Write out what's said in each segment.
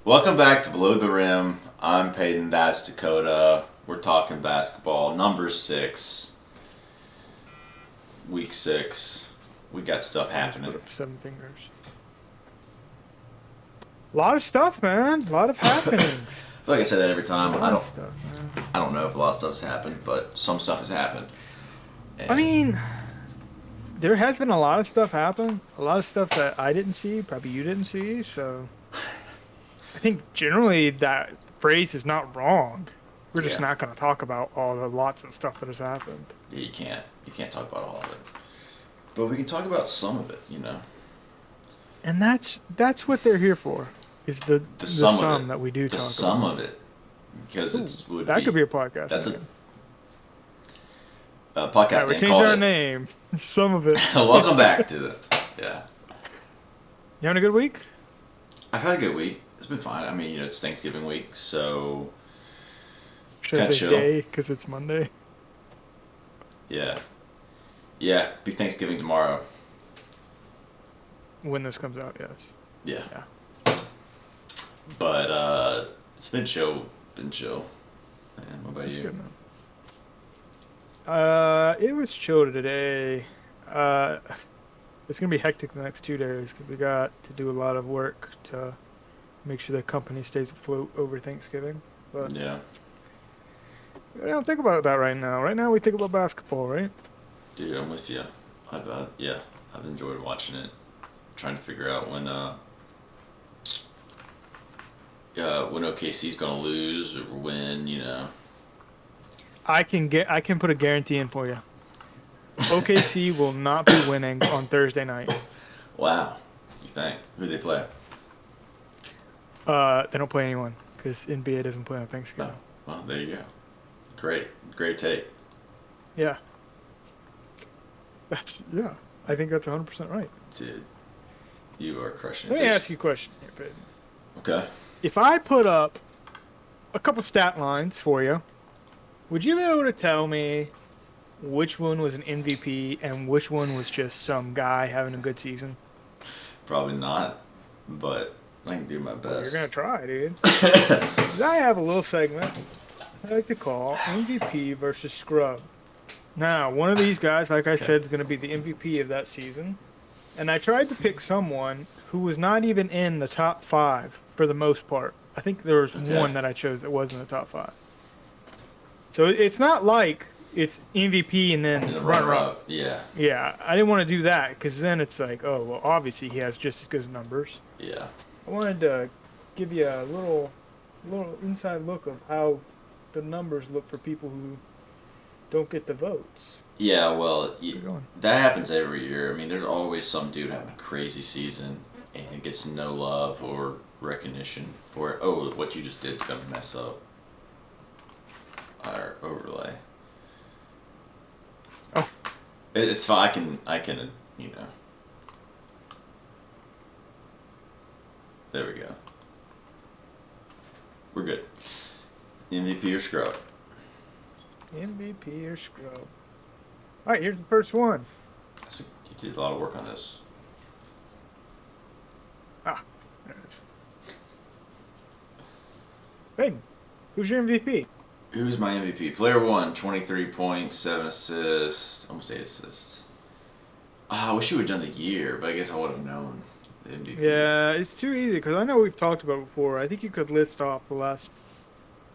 Welcome back to Below the Rim. I'm Peyton. That's Dakota. We're talking basketball. Number 6, week 6. We got stuff I just put happening. up 7 fingers. A lot of stuff, man. A lot of happenings. Like I say that every A time. I lot of don't. stuff, man. I don't know if a lot of stuff's happened, but some stuff has happened. I And mean, there has been a lot of stuff happen. A lot of stuff that I didn't see, probably you didn't see. So I think generally that phrase is not wrong. We're just yeah, not going to talk about all the lots of stuff that has happened. you can't. You can't talk about all of it, but we can talk about some of it. And that's what they're here for, is The the sum of it. sum that we do The talk sum about. of it, because Ooh, it's would that could be. be a podcast That's name. a All podcast right, we're name. changing Called our it. name. Some of it. Welcome back to the. Yeah. You having a good week? I've had a good week. It's been fine. I mean, it's Thanksgiving week, so it's Should I kind of say chill. day because it's Monday? Yeah. Yeah, be Thanksgiving tomorrow. When this comes out, yes. Yeah. Yeah, But it's been chill. Been chill. And what about that's you? good, man. It was chill today. Uh, it's gonna be hectic the next 2 days because we got to do a lot of work to make sure the company stays afloat over Thanksgiving. But Yeah. I don't think about that right now. Right now, we think about basketball, right? Dude, I'm with you. Yeah, I've enjoyed watching it. Trying to figure out when OKC's gonna lose or win. I can put a guarantee in for you. OKC will not be winning on Thursday night. Wow. You think? Who they play? They don't play anyone because NBA doesn't play on Oh, Thanksgiving. well, there you go. Great. Great take. Yeah, yeah. I think that's 100% right. Dude, you are crushing it. Let me ask you a question here, Peyton. Okay. If I put up a couple stat lines for you, would you be able to tell me which one was an MVP and which one was just some guy having a good season? Probably not, but I can do my Well, you're gonna best. try, dude. 'Cause I have a little segment I like to call MVP versus scrub. Now, one of these guys, like I Okay. said, is going to be the MVP of that season. And I tried to pick someone who was not even in the top five for the most part. I think there was Okay. one that I chose that was in the top five. So it's not like it's MVP and And then the runner runner up. up. Yeah. Yeah, I didn't want to do that because then it's like, oh, well, obviously he has just as good numbers. Yeah. I wanted to give you a little inside look of how the numbers look for people who don't get the votes. Yeah, well, How's it going? that happens every year. I mean, there's always some dude having a crazy season and gets no love or recognition for it. Oh, what you just did is going to mess up our overlay. Oh, It's fine. I can. There we go. We're good. MVP or scrub? MVP or scrub? All right, here's the first one. You did a lot of work on this. Ah, there it is. Hey, who's your MVP? Who's my MVP? Player 1, 23 points, 7 assists, almost 8 assists. I wish you would have done the year, but I guess I would have known the MVP. Yeah, it's too easy because I know we've talked about it before. I think you could list off the last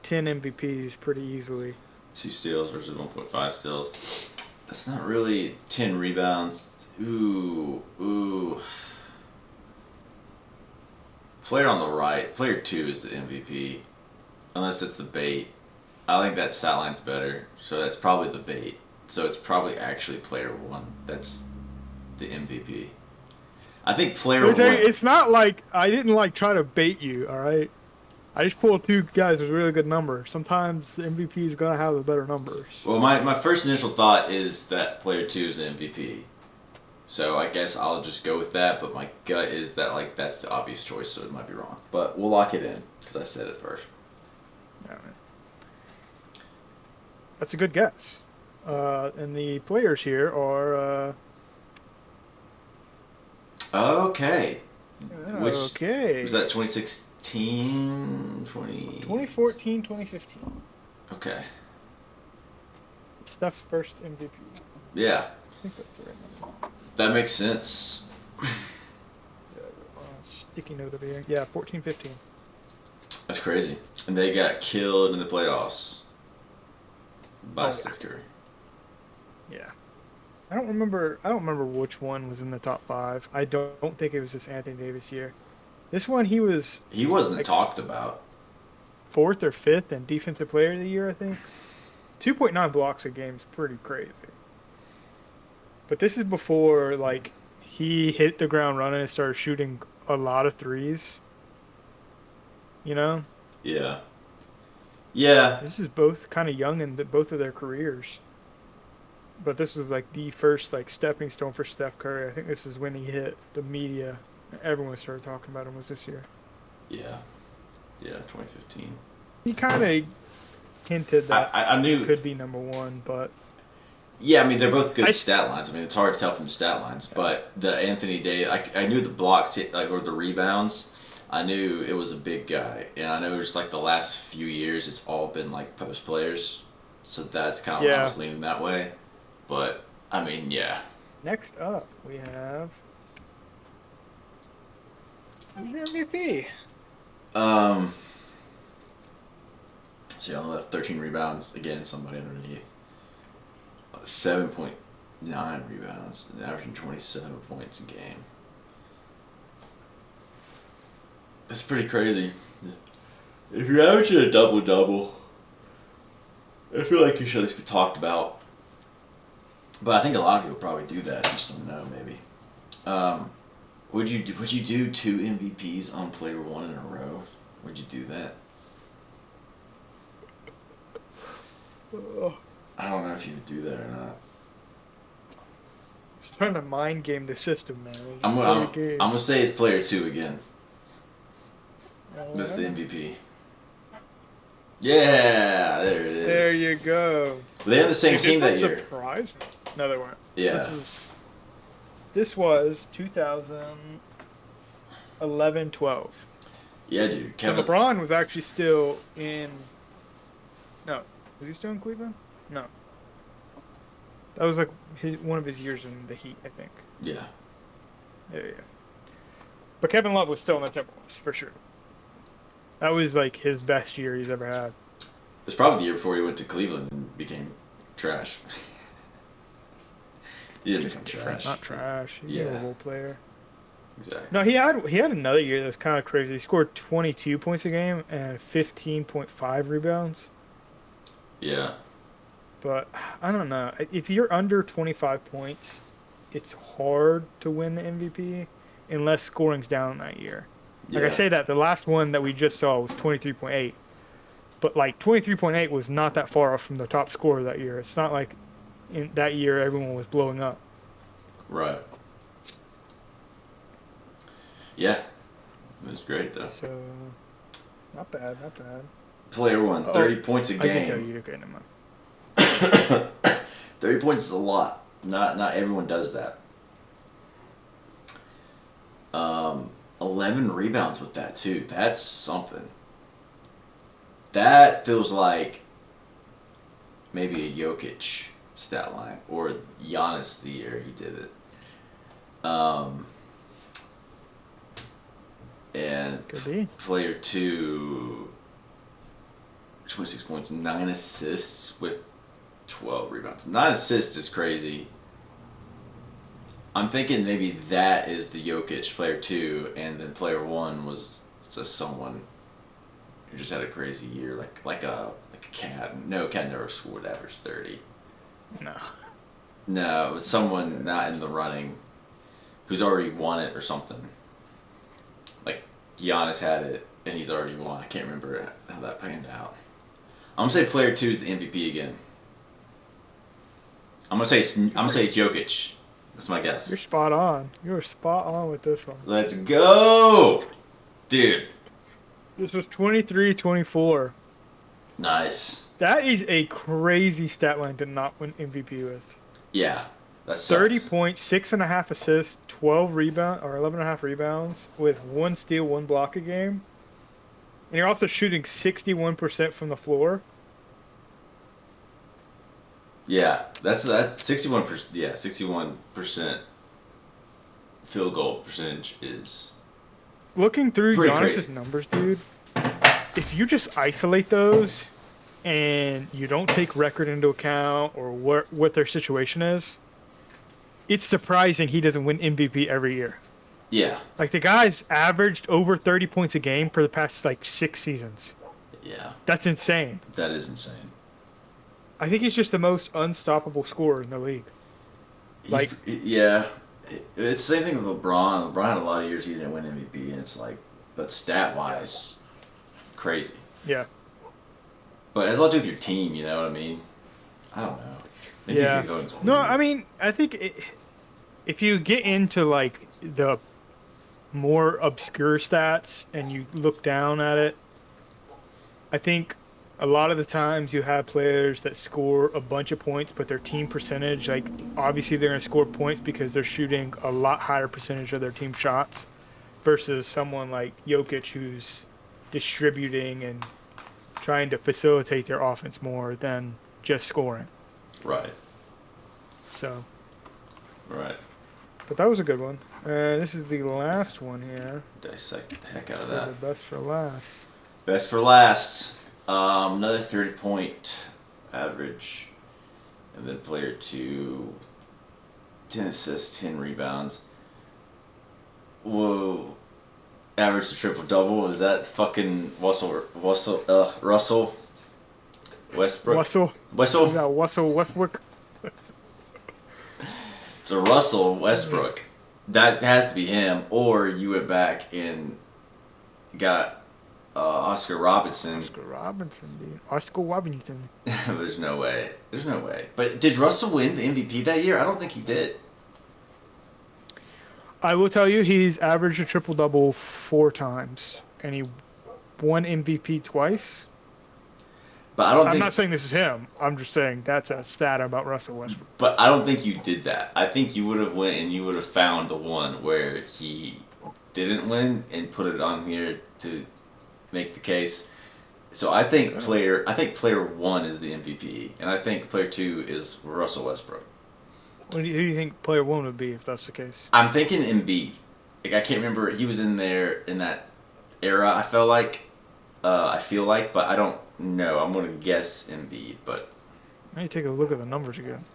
10 MVPs pretty easily. 2 steals versus 1.5 steals. That's not really 10 rebounds. Ooh. Player on the right, player 2 is the MVP. Unless it's the bait. I think that stat line's better, so that's probably the bait. So it's probably actually player 1 that's the MVP. I think player Let me tell you, 1. it's not like I didn't like try to bait you. All right, I just pulled two guys with really good numbers. Sometimes the MVP is gonna have the better numbers. Well, my first initial thought is that player 2 is the MVP. So I guess I'll just go with that, but my gut is that that's the obvious choice, so it might be wrong. But we'll lock it in because I said it first. Yeah, man. That's a good guess. And the players here are Okay. Which okay. was that 2016 2015, 20. 2014, 2015. Okay. Steph's first MVP. Yeah, I think that's the right number. that makes sense. Yeah, sticky note over here. Yeah, 14, 15. That's crazy. And they got killed in the playoffs by Oh, Steph Curry. Yeah. I don't remember which one was in the top 5. I don't think it was this Anthony Davis year. This one he was He wasn't like talked about. 4th or 5th in defensive player of the year, I think. 2.9 blocks a game is pretty crazy. But this is before like he hit the ground running and started shooting a lot of threes. You know? Yeah. Yeah. This is both kind of young in both of their careers. But this was like the first like stepping stone for Steph Curry. I think this is when he hit the media. Everyone started talking about him was this year. Yeah. Yeah, 2015. He kind of hinted that I he knew. could be number 1, but Yeah, I mean, they're both good stat lines. I mean, it's hard to tell from the stat lines, but the Anthony Davis, I knew the blocks hit, like, or the rebounds. I knew it was a big guy, and I know just like the last few years, it's all been like post players, so that's kind of why I yeah. was leaning that way. But I mean, yeah, Next up, we have who's your MVP? So yeah, on the left, 13 rebounds again. Somebody underneath, 7.9 rebounds, and averaging 27 points a game. That's pretty crazy. If you're averaging a double-double, I feel like you should at least be talked about. But I think a lot of people probably do that. Just don't know, maybe. Would you do 2 MVPs on player 1 in a row? Would you do that? I don't know if you would do that or not. He's trying to mind game the system, man. I'm gonna say it's player 2 again. That's the Alright. MVP. Yeah, there it is. There you go. They had the same Dude, team that this year. surprised me. No, they weren't. Yeah. This was 2011, 12. Yeah, dude. So Kevin. LeBron was actually still in. No, was he still in Cleveland? No. That was like one of his years in the Heat, I think. Yeah. Yeah. But Kevin Love was still in the Timberwolves for sure. That was like his best year he's ever had. It's probably the year before he went to Cleveland and became trash. He didn't become trash. Not trash. He's a role player. Exactly. No, he had another year that was kind of crazy. He scored 22 points a game and 15.5 rebounds. Yeah. But I don't know. If you're under 25 points, it's hard to win the MVP unless scoring's down that year. Like I say that the last one that we just saw was 23.8. But like 23.8 was not that far off from the top scorer that year. It's not like in that year everyone was blowing up. Right. Yeah. It was great though. So not bad. Player 1, 30 points a game. I can tell you. Okay, never mind. 30 points is a lot. Not everyone does that. 11 rebounds with that too. That's something. That feels like maybe a Jokic stat line or Giannis the year he did it. And Could be. player 2, 26 points, 9 assists with 12 rebounds. 9 assists is crazy. I'm thinking maybe that is the Jokic player 2, and then player 1 was just someone who just had a crazy year, like a Cat. No, Cat never scored average 30. No, it was someone not in the running who's already won it or something. Like Giannis had it and he's already won. I can't remember how that panned out. I'm gonna say player 2 is the MVP again. I'm gonna say Jokic. That's my guess. You're spot on. You're spot on with this one. Let's go, dude. This was 23-24. Nice. That is a crazy stat line to not win MVP with. Yeah, that's 30 points, 6.5 assists, 12 rebounds or 11.5 rebounds with 1 steal, 1 block a game. And you're also shooting 61% from the floor. Yeah, that's 61%. Yeah, 61% field goal percentage is Looking through pretty Giannis's crazy. numbers, dude, if you just isolate those and you don't take record into account or what their situation is, it's surprising he doesn't win MVP every year. Yeah, Like the guy's averaged over 30 points a game for the past like 6 seasons. yeah, That's insane. that is insane. I think he's just the most unstoppable scorer in the league. Like, Yeah, it's the same thing with LeBron. LeBron had a lot of years he didn't win MVP, and it's like, but stat wise, crazy. yeah. But it has a lot to do with your team. You know what I mean? I don't know. Maybe you Yeah. could go into No, I weird. mean, I think if you get into like the more obscure stats and you look down at it, I think a lot of the times you have players that score a bunch of points, but their team percentage, like obviously they're going to score points because they're shooting a lot higher percentage of their team shots versus someone like Jokic who's distributing and trying to facilitate their offense more than just scoring. Right, So, right. but that was a good one. This is the last one here. Dissect the heck out of For that. the best for last. Best for last. Another 30-point average. And then player two, 10 assists, 10 rebounds. Whoa. Average to triple double. Is that fucking Russell Westbrook? Russell. We Wessel? got Russell Westbrook. So Russell Westbrook. That has to be him. Or you went back and got Oscar Robinson. Oscar Robinson, dude. Oscar Robinson. There's no way. There's no way. But did Russell win the MVP that year? I don't think he did. I will tell you, he's averaged a triple double 4 times, and he won MVP twice. But I don't I'm think. not saying this is him. I'm just saying that's a stat about Russell Westbrook. But I don't think you did that. I think you would have went and you would have found the one where he didn't win and put it on here to make the case. So I think player one is the MVP, and I think player two is Russell Westbrook. Who do you think player one would be if that's the case? I'm thinking Embiid. Like I can't remember. He was in there in that era. I feel like, but I don't know. I'm gonna guess Embiid, but Let me take a look at the numbers again.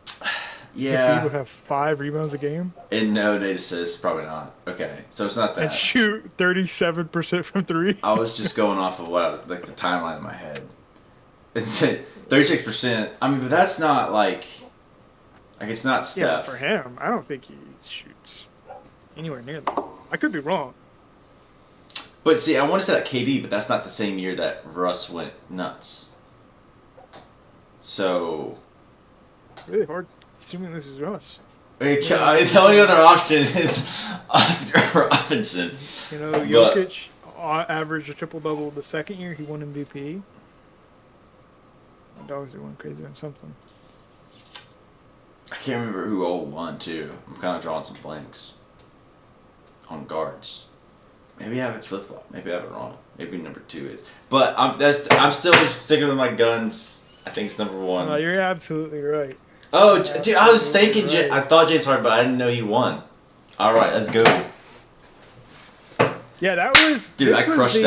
Embiid yeah. would have 5 rebounds a game And no, they says probably not. Okay, so it's not and that. shoot 37% from 3. I was just going off of like the timeline in my head. It's 36%. I mean, but that's not like it's not Yeah, Steph. for him, I don't think he shoots anywhere near that. I could be wrong. But see, I want to say that KD, but that's not the same year that Russ went nuts. So Really hard assuming this is Russ. the only other option is Oscar Robinson. You know, But- Jokic averaged a triple double the second year he won MVP. My dogs are going crazy on something. I can't remember who all won too. I'm kind of drawing some blanks on guards. Maybe I have it flip flop. Maybe I have it wrong. Maybe number 2 is. But I'm still sticking with my guns. I think it's number 1. No, you're absolutely right. Oh, dude, I was thinking. Right. I thought James Harden, but I didn't know he won. All right, let's go. Yeah, that was. Dude, this I was crushed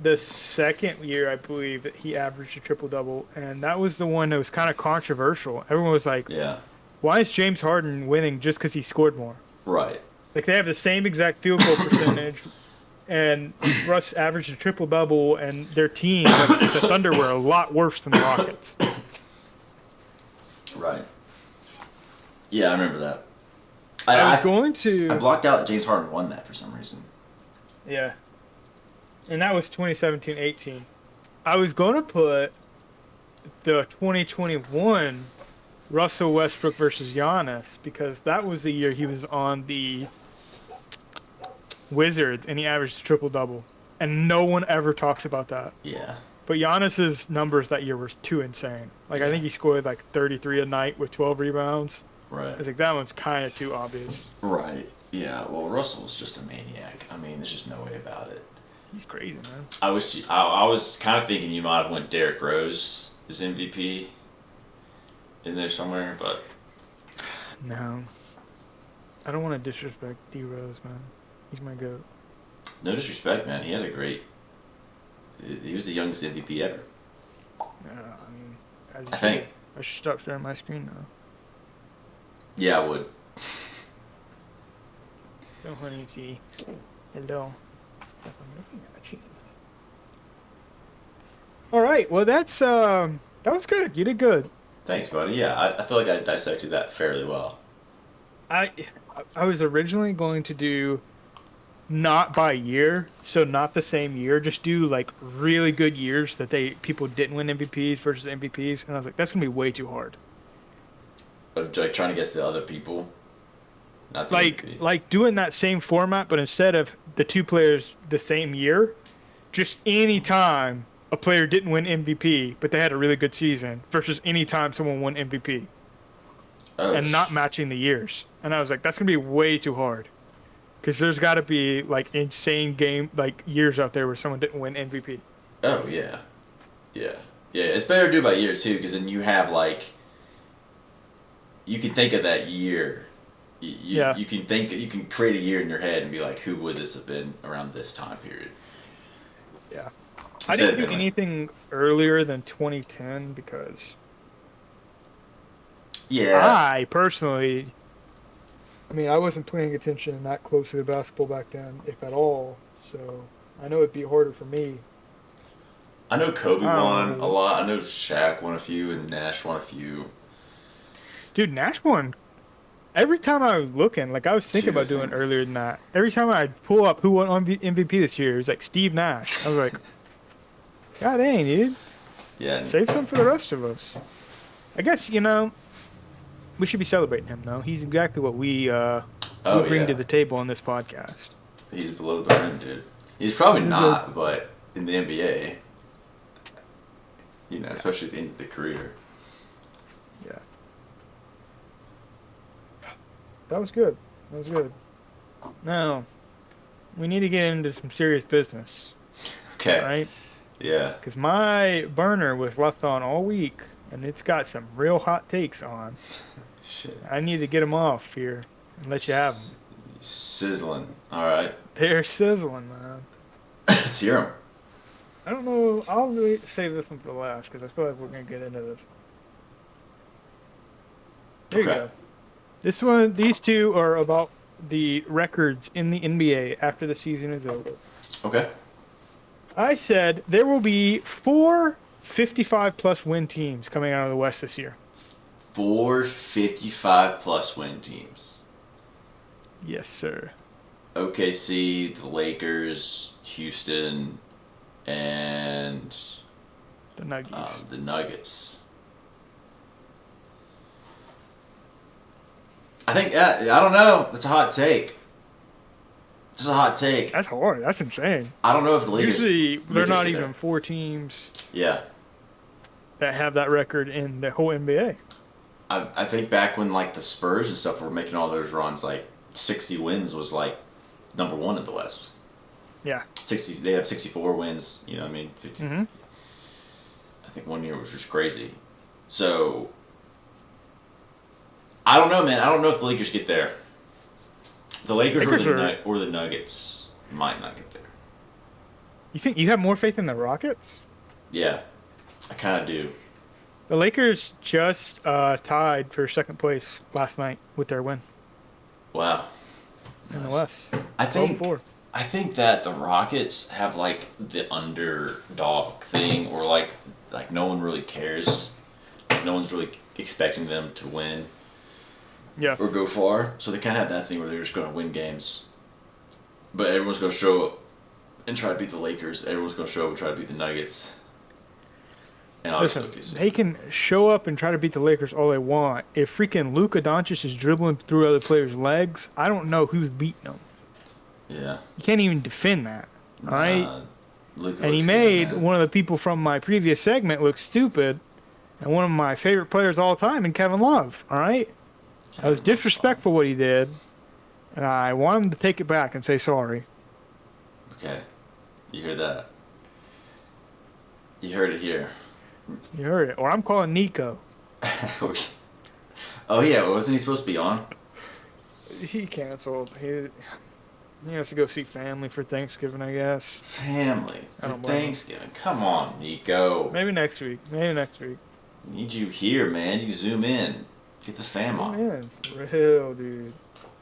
the second year I believe that he averaged a triple double, and that was the one that was kind of controversial. Everyone was like, Yeah, "Why is James Harden winning just because he scored more?" right. Like they have the same exact field goal percentage, and Russ averaged a triple double, and their team, the Thunder, were a lot worse than the Rockets. Right. Yeah, I remember that. I was I going to. blocked out that James Harden won that for some reason. Yeah. And that was 2017-18. I was going to put the 2021 Russell Westbrook versus Giannis because that was the year he was on the Wizards and he averaged a triple-double. And no one ever talks about that. Yeah. But Giannis's numbers that year were too insane. Like, I think he scored like 33 a night with 12 rebounds. Right. I was like, that one's kind of too obvious. Right. Yeah. Well, Russell's just a maniac. I mean, there's just no way about it. He's crazy, man. I was kind of thinking you might have went Derrick Rose as MVP in there somewhere, but No, I don't want to disrespect D Rose, man. He's my goat. no disrespect, man. He had a great. He was the youngest MVP ever. I mean, as I you think. should. I should stop sharing my screen now. Yeah, I would. So, honey, see. Hello. I'm looking at you. All right. Well, that was good. You did good. Thanks, buddy. Yeah, I feel like I dissected that fairly well. I I was originally going to do not by year, so not the same year. Just do like really good years that people didn't win MVPs versus MVPs, and I was like, that's gonna be way too hard. Of like trying to guess the other people, not the Like MVP. like doing that same format, but instead of the two players the same year, just any time a player didn't win MVP, but they had a really good season, versus any time someone won MVP, Oh, and not matching the years. And I was like, that's gonna be way too hard. Because there's got to be like insane like years out there where someone didn't win MVP. oh yeah, yeah, yeah. It's better to do by year too, because then you have like you can think of that year. Yeah, You can think you can create a year in your head and be like, who would this have been around this time period? yeah. I Instead didn't of do being like, anything earlier than 2010 because yeah, I personally, I mean, I wasn't paying attention that closely to basketball back then, if at all. So I know it'd be harder for me I know because Kobe I don't won a know. lot. I know Shaq won a few, and Nash won a few. Dude, Nash won. Every time I was looking, like I was thinking Two, I about doing think. earlier than that. Every time I'd pull up who won MVP this year, it was like Steve Nash. I was like, God dang, dude. Yeah. Save some for the rest of us. I guess, we should be celebrating him, though. He's exactly what we Oh bring to yeah. the table on this podcast. He's below the rim, dude. He's probably He's a, not, but in the NBA, yeah, especially at the end of the career. yeah. That was good. That was good. Now, we need to get into some serious business, all Okay. right? Yeah. Because my burner was left on all week, and it's got some real hot takes on. Shit. I need to get them off here and let you have them. Sizzling. All right. They're sizzling, man. Let's hear him. I don't know. I'll really save this one for the last because I feel like we're gonna get into this. There you Okay. go. These two are about the records in the NBA after the season is over. Okay. I said there will be 4 55+ win teams coming out of the West this year. 4 55+ win teams. Yes, sir. OKC, the Lakers, Houston, and The Nuggies. the Nuggets. I think I don't know. That's a hot take. Just a hot take. That's hard. That's insane. I don't know if the Lakers. Usually, they're Lakers not get even there. 4 teams Yeah, that have that record in the whole NBA. I think back when like the Spurs and stuff were making all those runs, like 60 wins was like number one in the West. Yeah. 60. They have 64 wins. You know what I mean? 50. Mm-hmm. I think one year was just crazy. So I don't know, man. I don't know if the Lakers get there. The Lakers or the Nuggets might not get there. You think you have more faith in the Rockets? Yeah, I kind of do. The Lakers just tied for second place last night with their win Wow. in the Nice. West. I think 12-4. I think that the Rockets have like the underdog thing, or like no one really cares. No one's really expecting them to win Yeah. or go far, so they kind of have that thing where they're just going to win games. But everyone's going to show up and try to beat the Lakers. Everyone's going to show up and try to beat the Nuggets. And obviously, Listen, OKC. they can show up and try to beat the Lakers all they want. If freaking Luka Doncic is dribbling through other players' legs, I don't know who's beating them. Yeah. You can't even defend that. All right? Luka And he looks made good, man. one of the people from my previous segment look stupid, and one of my favorite players of all time in Kevin Love. All right? That was disrespectful what he did, and I want him to take it back and say sorry. Okay. You hear that? You heard it here. You heard it. Or I'm calling Nico. Oh yeah, wasn't he supposed to be on? He canceled. He has to go see family for Thanksgiving, I guess. Family I for don't blame him. Thanksgiving. Come on, Nico. Maybe next week. Maybe next week. Need you here, man. You zoom in. Get this fam Oh on. man, for real, dude.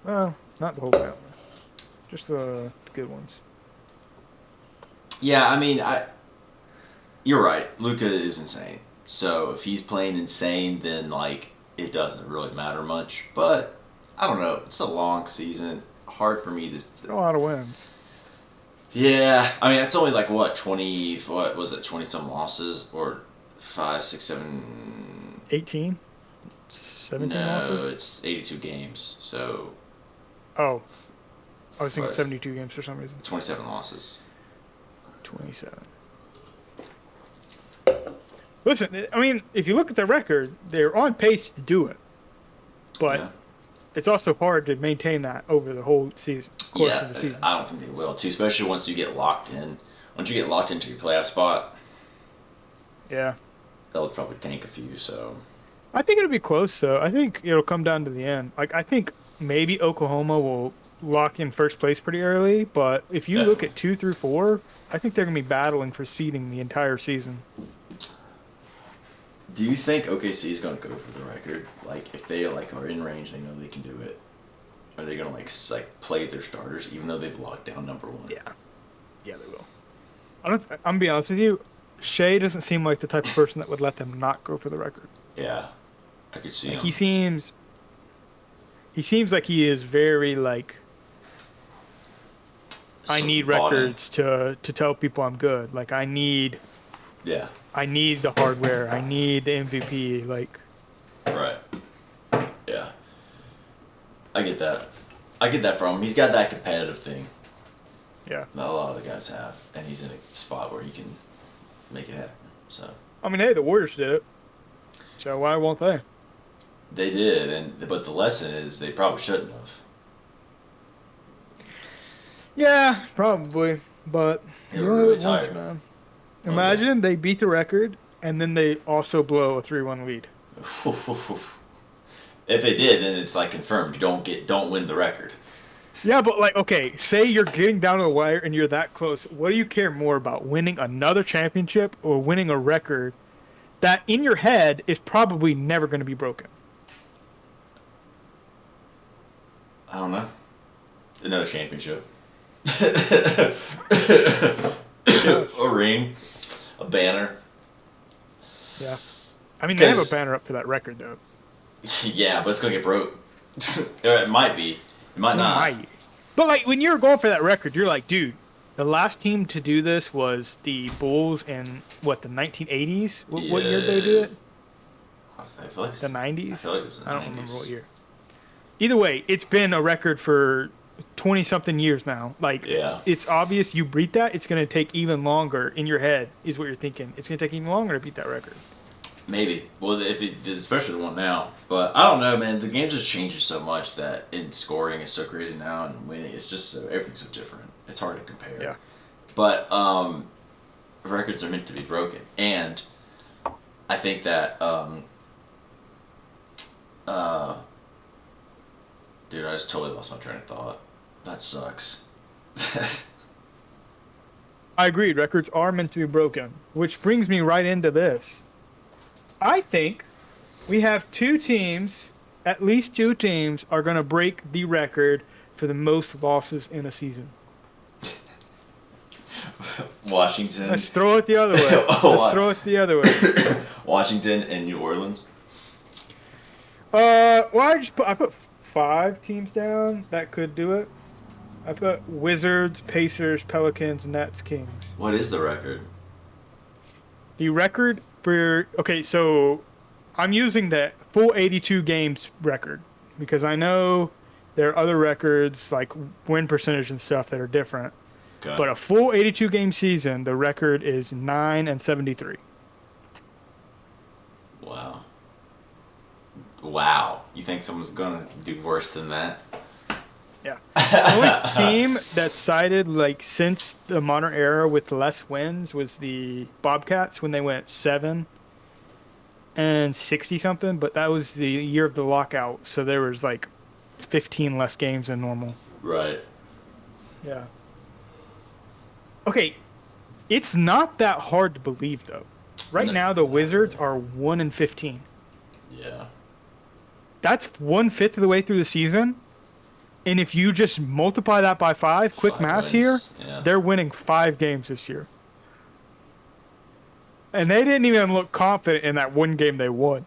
Well, not the whole family. Just the good ones. Yeah, I mean, you're right. Luca is insane. So if he's playing insane, then like it doesn't really matter much. But I don't know. It's a long season. Hard for me to. A lot of wins. Yeah, I mean it's only like what 20. What was it? 20 some losses or 5, 6, 7. 18? 17 No, losses? it's 82 games. So Oh, I was thinking what, 72 games for some reason. 27 losses. 27. Listen, I mean, if you look at the record, they're on pace to do it. But Yeah. it's also hard to maintain that over the whole season, course Yeah, of the season. I don't think they will too, especially once you get locked in. Once you get locked into your playoff spot, Yeah. they'll probably tank a few. So I think it'll be close, though. I think it'll come down to the end. Like, I think maybe Oklahoma will lock in first place pretty early, but if you look Definitely. at 2 through 4, I think they're going to be battling for seeding the entire season. do you think OKC is gonna go for the record? Like, if they like are in range, they know they can do it. Are they gonna like play their starters even though they've locked down number one? Yeah. Yeah, they will. I'm gonna be honest with you. Shea doesn't seem like the type of person that would let them not go for the record. Yeah, I could see Like him. he seems like he is very like I need Bought in. records to tell people I'm good. Like Yeah, I need the hardware. I need the MVP. Like right. Yeah, I get that. I get that from him. He's got that competitive thing yeah. that a lot of the guys have, and he's in a spot where he can make it happen. So I mean, hey, the Warriors did it. So why won't they? they did, but the lesson is they probably shouldn't have. Yeah, probably. But They you were only really live once, tired. man. Oh, Imagine they beat the record and then they also blow a 3-1 lead. If they did, then it's like confirmed. You don't win the record. Yeah, but like, okay, say you're getting down to the wire and you're that close. What do you care more about, winning another championship or winning a record that in your head is probably never going to be broken? I don't know. Another championship. A ring, a banner. Yeah. I mean, they have a 'Cause- banner up for that record, though. Yeah, but it's gonna get broke. It might be. It might not. Might. But like, when you're going for that record, you're like, dude, the last team to do this was the Bulls in, what, the 1980s? What year did they do it? I feel like it's, The 90s? I feel like it was the I don't 90s. remember what year. Either way, it's been a record for 20-something years now. Like, Yeah. it's obvious you beat that, it's going to take even longer in your head, is what you're thinking. It's going to take even longer to beat that record. Maybe. Well, especially the one now. But I don't know, man. The game just changes so much that in scoring is so crazy now, and winning it's just so everything's so different. It's hard to compare. Yeah. But records are meant to be broken, and I think that dude, I just totally lost my train of thought. That sucks. I agreed. Records are meant to be broken, which brings me right into this. I think we have two teams, at least two teams, are going to break the record for the most losses in a season. Washington. Let's throw it the other way. Let's throw it the other way. Washington and New Orleans. Well, I put 5 teams down that could do it. I put Wizards, Pacers, Pelicans, Nets, Kings. What is the record? The record for so I'm using the full 82 games record because I know there are other records like win percentage and stuff that are different. Okay. But a full 82 game season, the record is 9-73. Wow. Wow. You think someone's gonna do worse than that? Yeah. The only team that sided like since the modern era with less wins was the Bobcats when they went 7-60 something, but that was the year of the lockout, so there was like 15 less games than normal. Right. Yeah. Okay, it's not that hard to believe though. Right No, now the not Wizards really. are 1-15. Yeah. That's 1/5 of the way through the season. And if you just multiply that by 5, quick 5 maths here, wins. Yeah. they're winning 5 games this year. And they didn't even look confident in that one game they won.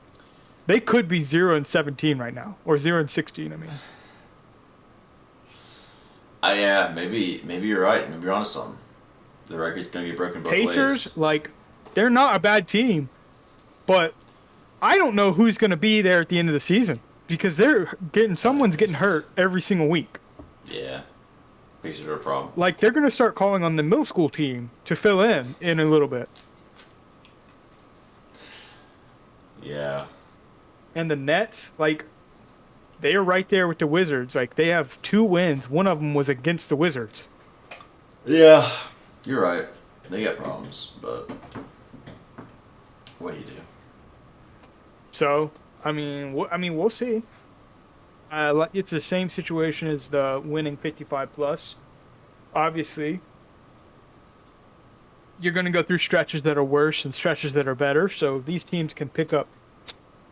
They could be 0-17 right now, or 0-16. I mean, Yeah, maybe you're right. Maybe you're onto something. The record's gonna get broken both Pacers, ways. like, they're not a bad team, but I don't know who's going to be there at the end of the season because someone's getting hurt every single week. Yeah. Pacers are a problem. Like, they're going to start calling on the middle school team to fill in a little bit. Yeah. And the Nets, like, they are right there with the Wizards. Like, they have 2 wins. One of them was against the Wizards. Yeah. You're right. They got problems, but what do you do? So, I mean, we'll see. It's the same situation as the winning 55 plus. Obviously, you're going to go through stretches that are worse and stretches that are better. So these teams can pick up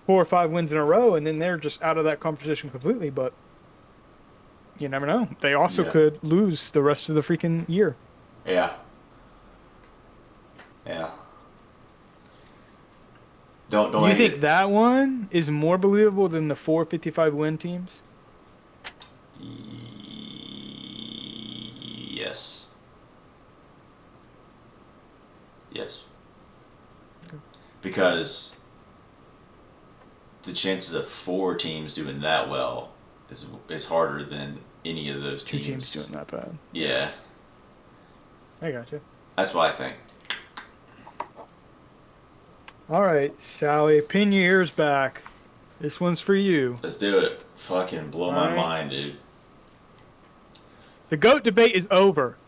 4 or 5 wins in a row, and then they're just out of that competition completely. But you never know. They also Yeah. could lose the rest of the freaking year. Yeah. Yeah. Don't Do you make think it. that one is more believable than the 4 55 win teams? Yes. Yes. Because the chances of 4 teams doing that well is harder than any of those 2 teams. teams doing that bad. Yeah. I got you. That's what I think. All right, Sally, pin your ears back. This one's for you. Let's do it. Fucking blow my Alright. mind, dude. The GOAT debate is over.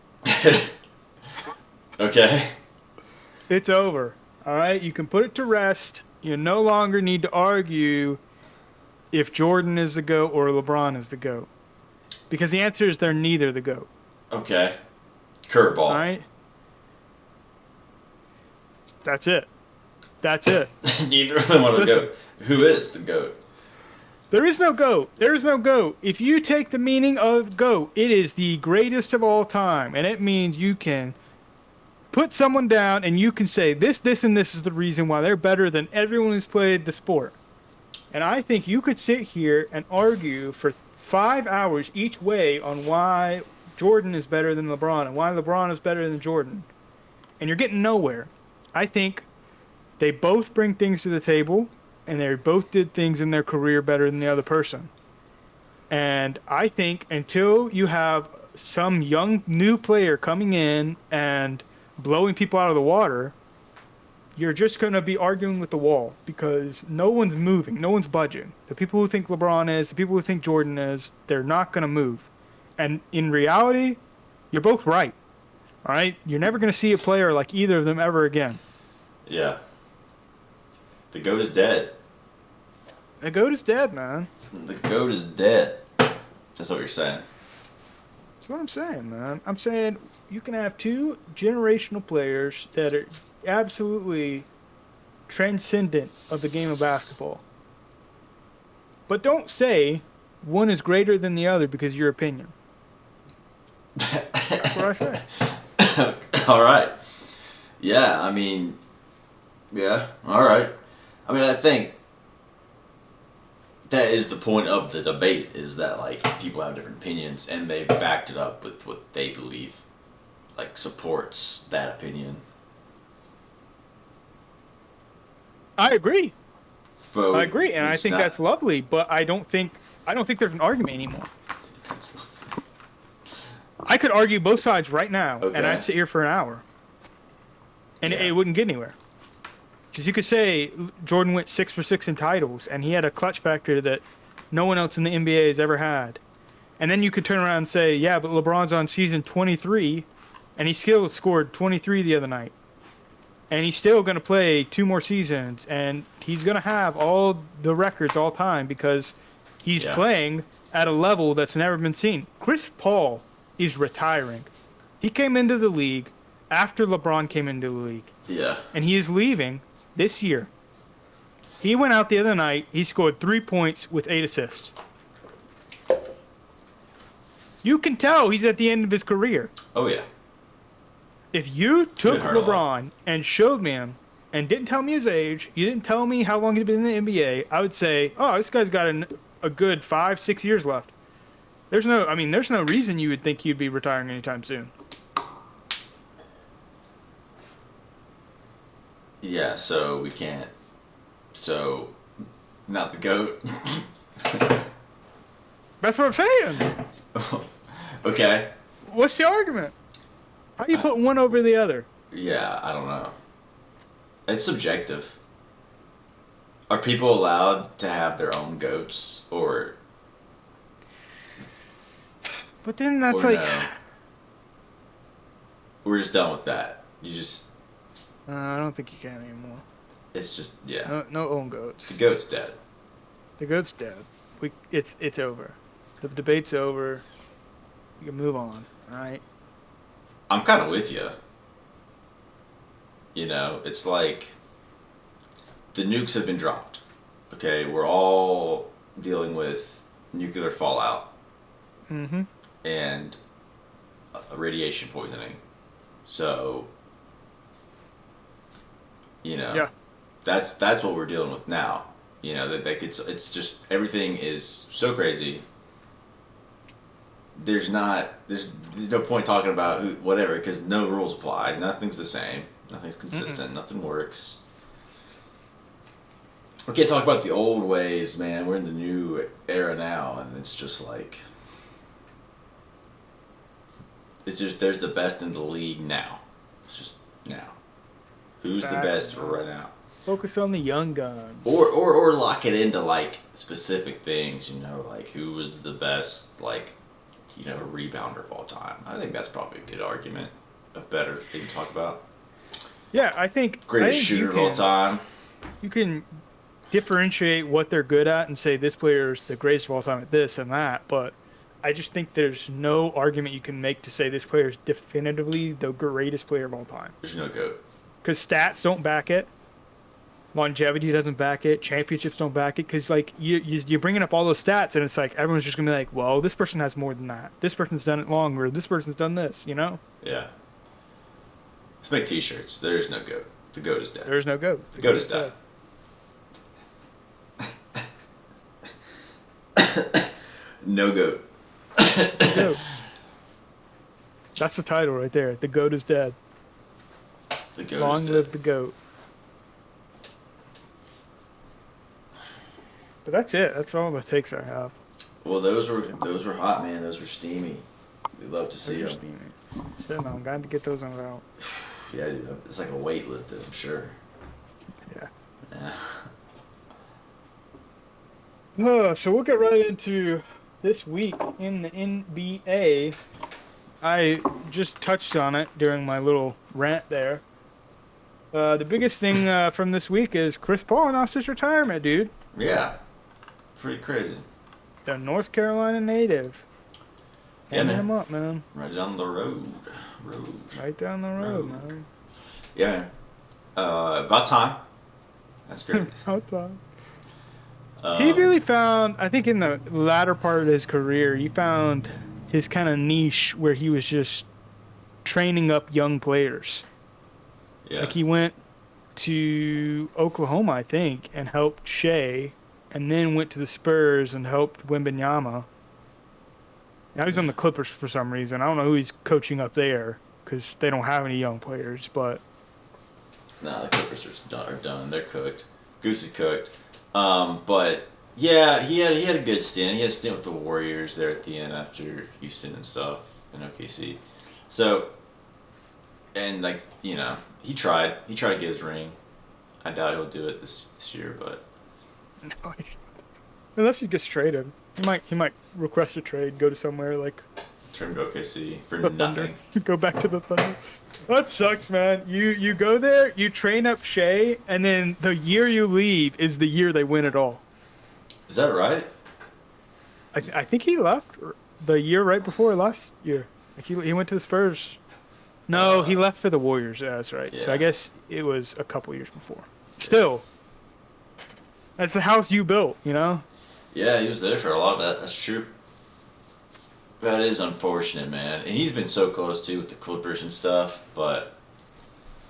Okay. It's over. All right, you can put it to rest. You no longer need to argue if Jordan is the GOAT or LeBron is the GOAT. Because the answer is they're neither the GOAT. Okay. Curveball. All right? That's it. That's it. Neither of them are the Listen. goat. Who is the goat? There is no GOAT. There is no GOAT. If you take the meaning of GOAT, it is the greatest of all time. And it means you can put someone down and you can say this, and this is the reason why they're better than everyone who's played the sport. And I think you could sit here and argue for 5 hours each way on why Jordan is better than LeBron and why LeBron is better than Jordan. And you're getting nowhere. I think they both bring things to the table, and they both did things in their career better than the other person. And I think until you have some young new player coming in and blowing people out of the water, you're just going to be arguing with the wall because no one's moving, no one's budging. The people who think LeBron is, the people who think Jordan is, they're not going to move. And in reality, you're both right. All right? You're never going to see a player like either of them ever again. Yeah. The goat is dead. The GOAT is dead, man. The goat is dead. That's what you're saying. That's what I'm saying, man. I'm saying you can have 2 generational players that are absolutely transcendent of the game of basketball. But don't say one is greater than the other because of your opinion. That's what I say. All right. Yeah, I mean, yeah, all right. I mean, I think that is the point of the debate, is that, like, people have different opinions, and they've backed it up with what they believe, like, supports that opinion. I agree. So I agree, and I it's think not- that's lovely. But I don't think there's an argument anymore. that's not- I could argue both sides right now, and Okay. I'd sit here for an hour, and Yeah. it wouldn't get anywhere. Because you could say Jordan went 6 for 6 in titles, and he had a clutch factor that no one else in the NBA has ever had. And then you could turn around and say, yeah, but LeBron's on season 23, and he still scored 23 the other night. And he's still going to play 2 more seasons, and he's going to have all the records all time because he's Yeah. playing at a level that's never been seen. Chris Paul is retiring. He came into the league after LeBron came into the league, Yeah. and he is leaving this year. He went out the other night. He scored 3 points with 8 assists. You can tell he's at the end of his career. Oh yeah. If you took Been hurt a lot. LeBron and showed me him and didn't tell me his age, you didn't tell me how long he'd been in the NBA, I would say, oh, this guy's got a good 5-6 years left. There's no reason you would think he'd be retiring anytime soon. Yeah. So we can't. So, not the GOAT. That's what I'm saying. Okay. What's the argument? How do you put one over the other? Yeah, I don't know. It's subjective. Are people allowed to have their own goats, or But then that's or like, no? We're just done with that. You just, I don't think you can anymore. it's just, yeah. No own goats. The goat's dead. The goat's dead. It's over. The debate's over. You can move on. All right. I'm kind of with you. You know, it's like the nukes have been dropped. Okay, we're all dealing with nuclear fallout Mm-hmm. and radiation poisoning. So, you know, Yeah. that's what we're dealing with now. You know, that it's just everything is so crazy. There's no point talking about whatever, because no rules apply. Nothing's the same. Nothing's consistent. Nothing works. We can't talk about the old ways, man. We're in the new era now, and it's just like there's the best in the league now. It's just now. Who's the best right now? Focus on the young guns. Or lock it into like specific things, you know, like who was the best, like, you know, rebounder of all time. I think that's probably a good argument, a better thing to talk about. Yeah, I think Greatest shooter of all time. You can differentiate what they're good at and say this player's the greatest of all time at this and that, but I just think there's no argument you can make to say this player is definitively the greatest player of all time. There's no GOAT. Because stats don't back it. Longevity doesn't back it. Championships don't back it. Because like you're bringing up all those stats, and it's like everyone's just gonna be like, "Well, this person has more than that. This person's done it longer. This person's done this." You know? Yeah. Let's make T-shirts. There is no GOAT. The GOAT is dead. There's no GOAT. The GOAT is dead. No GOAT. GOAT. That's the title right there. The GOAT is dead. The GOAT Long is dead. live the GOAT. But that's it. That's all the takes I have. Well, those were hot, man. Those were steamy. We love to see them. Shit, no, I'm glad to get those ones out. Yeah, dude, it's like a weight lifted, I'm sure. Yeah. Yeah. So we'll get right into this week in the NBA. I just touched on it during my little rant there. The biggest thing from this week is Chris Paul announced his retirement, dude. Yeah. Pretty crazy. The North Carolina native. Yeah, Hanging man. him up, man. Right down the road. Right down the road, man. Yeah, man. About time. That's great. About time. He really found, I think in the latter part of his career, he found his kind of niche where he was just training up young players. Yeah. Like he went to Oklahoma, I think, and helped Shea, and then went to the Spurs and helped Wembanyama. Now he's on the Clippers for some reason. I don't know who he's coaching up there because they don't have any young players, but Nah, the Clippers are done. They're cooked. Goose is cooked. But yeah, he had a good stint. He had a stint with the Warriors there at the end after Houston and stuff in OKC. So, and like, you know, he tried to get his ring. I doubt he'll do it this year, but unless he gets traded. He might request a trade, go to somewhere like Turn to OKC for the Thunder, nothing. go back to the Thunder. That sucks, man. You go there, you train up Shea, and then the year you leave is the year they win it all. Is that right? I think he left the year right before last year. Like he went to the Spurs. No, he left for the Warriors. Yeah, that's right. So I Yeah. guess it was a couple years before. Still, that's the house you built, you know? Yeah, he was there for a lot of that. That's true. That is unfortunate, man. And he's been so close too with the Clippers and stuff. But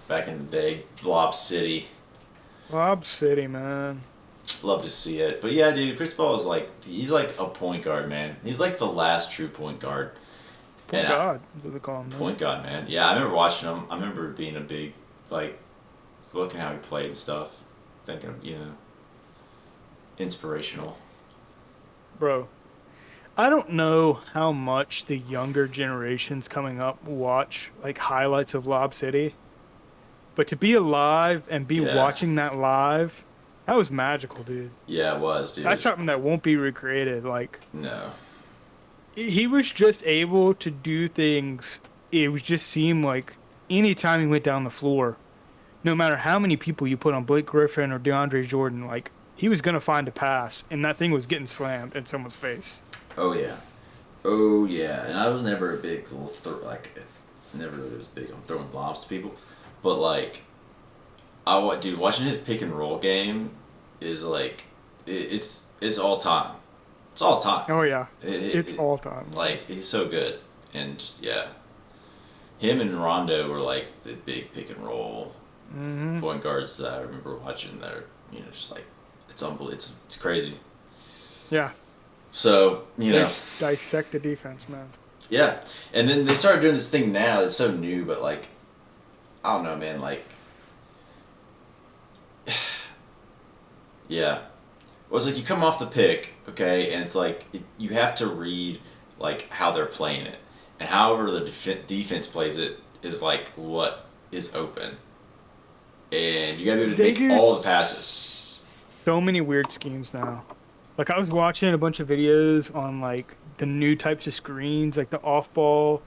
back in the day, Lob City, Lob City, man. love to see it. But yeah, dude, Chris Paul is he's like a point guard, man. He's like the last true point guard. Point And God, what they call him. Man. point guard, man. Yeah, I remember watching him. I remember being a big like looking how he played and stuff, thinking inspirational. Bro, I don't know how much the younger generations coming up watch like highlights of Lob City, but to be alive and be Yeah. watching that live, that was magical, dude. Yeah, it was, dude. That's something that won't be recreated. Like No. he was just able to do things. It was just seemed like anytime he went down the floor, no matter how many people you put on Blake Griffin or DeAndre Jordan, like he was gonna find a pass, and that thing was getting slammed in someone's face. Oh yeah. Oh yeah. And I was never a big never really was big on throwing lobs to people, but like dude, watching his pick and roll game is like it's all time. It's all time. Oh yeah, It, it's it, all time. Like he's so good, and just yeah, him and Rondo were like the big pick and roll point guards that I remember watching. That are just like it's unbelievable. It's crazy. Yeah, So they dissect the defense, man. yeah, and then they started doing this thing now that's so new, but like I don't know, man. Like yeah, well, it's like you come off the pick, okay, and it's like you have to read like how they're playing it, and however the defense plays it is like what is open, and you gotta be able to They make do all the passes. so many weird schemes now. Like I was watching a bunch of videos on like the new types of screens, like the off ball.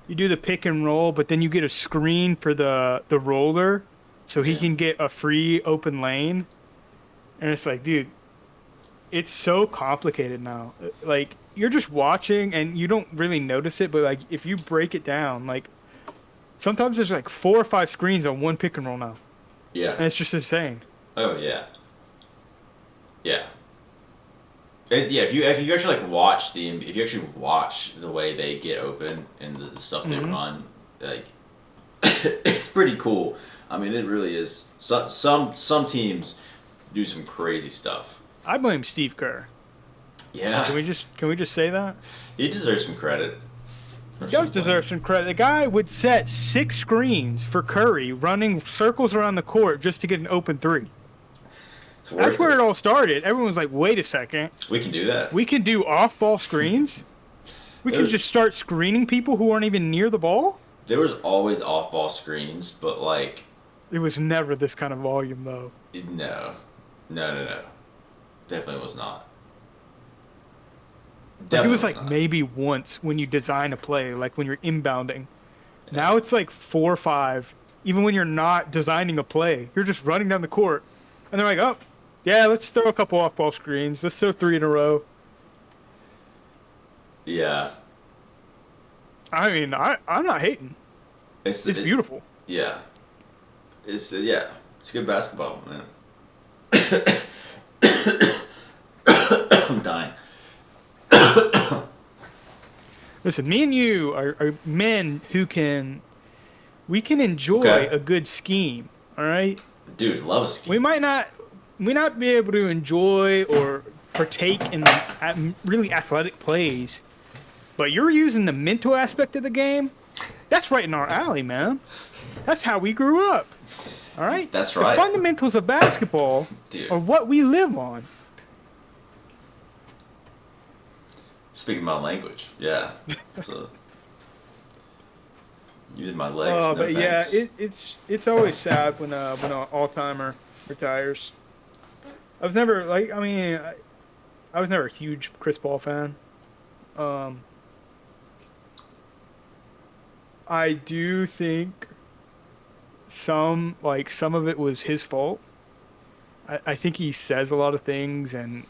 You do the pick and roll, but then you get a screen for the roller, so he Yeah. can get a free open lane. And it's like, dude, it's so complicated now. Like you're just watching and you don't really notice it, but like if you break it down, like sometimes there's like 4 or 5 screens on one pick and roll now, Yeah. and it's just insane. Oh yeah. Yeah. Yeah, if you actually like if you actually watch the way they get open and the stuff they run, like it's pretty cool. I mean, it really is. Some teams do some crazy stuff. I blame Steve Kerr. Yeah, Can we just say that? he deserves some credit. He does deserve some credit. The guy would set 6 screens for Curry, running circles around the court just to get an open 3. It's worth That's where it. it all started. Everyone was like, "Wait a second, We can do that. we can do off-ball screens. We can There's- just start screening people who aren't even near the ball." There was always off-ball screens, but like, It was never this kind of volume, though. no. Definitely was not. Like, it Definitely was like not. maybe once when you design a play, like when you're inbounding. Now it's like 4 or 5. Even when you're not designing a play, you're just running down the court, and they're like, "Oh, yeah, let's throw a couple off-ball screens. Let's throw 3 in a row." Yeah. I mean, I'm not hating. It's beautiful. Yeah. It's good basketball, man. I'm dying. Listen, me and you are men who we can enjoy Okay. a good scheme. All right, Dude, love a scheme. we might not be able to enjoy or partake in really athletic plays, but you're using the mental aspect of the game. That's right in our alley, man. That's how we grew up. All right, That's right. The fundamentals of basketball Dude. are what we live on. Speaking my language, yeah. So using my legs, Oh, no but yeah, thanks. it's always sad when an all timer retires. I was never like, I mean, I was never a huge Chris Paul fan. Um, I do think some of it was his fault. I think he says a lot of things, and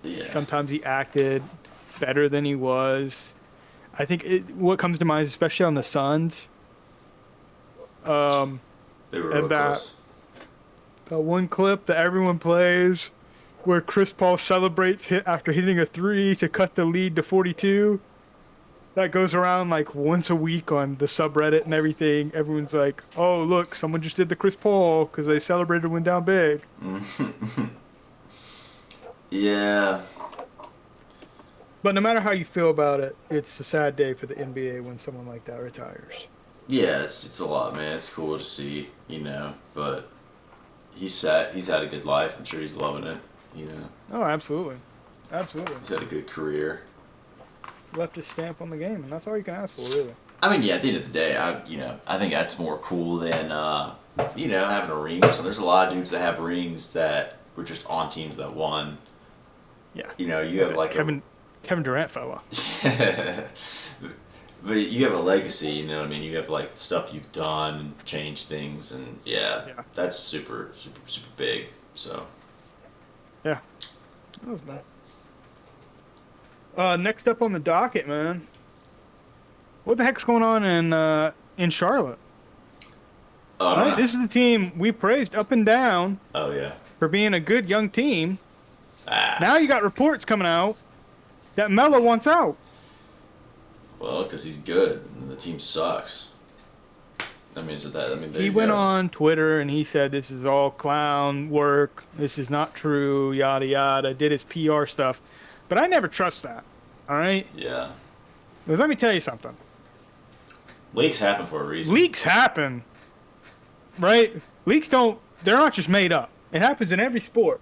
Yeah, sometimes he acted better than he was. What comes to mind, especially on the Suns, um, they were real and close. that one clip that everyone plays where Chris Paul celebrates hit after hitting a three to cut the lead to 42. That goes around like once a week on the subreddit and everything. Everyone's like, "Oh, look, someone just did the Chris Paul because they celebrated when down big." Yeah, But no matter how you feel about it, it's a sad day for the NBA when someone like that retires. yeah, it's a lot, man. It's cool to see, but he's had a good life. I'm sure he's loving it. Oh, absolutely, absolutely. He's had a good career. Left his stamp on the game, and that's all you can ask for, really. I mean, yeah. At the end of the day, I think that's more cool than having a ring. So there's a lot of dudes that have rings that were just on teams that won. Yeah, You like have a like Kevin Durant fella. but you have a legacy. You know what I mean? You have like stuff you've done and changed things, and yeah, Yeah, that's super, super, super big. So yeah, that was bad. Next up on the docket, man. What the heck's going on in Charlotte? I All don't right, know. this is the team we praised up and down Oh yeah. for being a good young team. Now Ah. you got reports coming out that Melo wants out. Well, because he's good and the team sucks. I mean, so that I mean, there He you went go. on Twitter and he said this is all clown work. This is not true. Yada yada. Did his PR stuff, but I never trust that. All right, Yeah. because let me tell you something. Leaks happen for a reason. Leaks happen, right? Leaks don't. They're not just made up. It happens in every sport,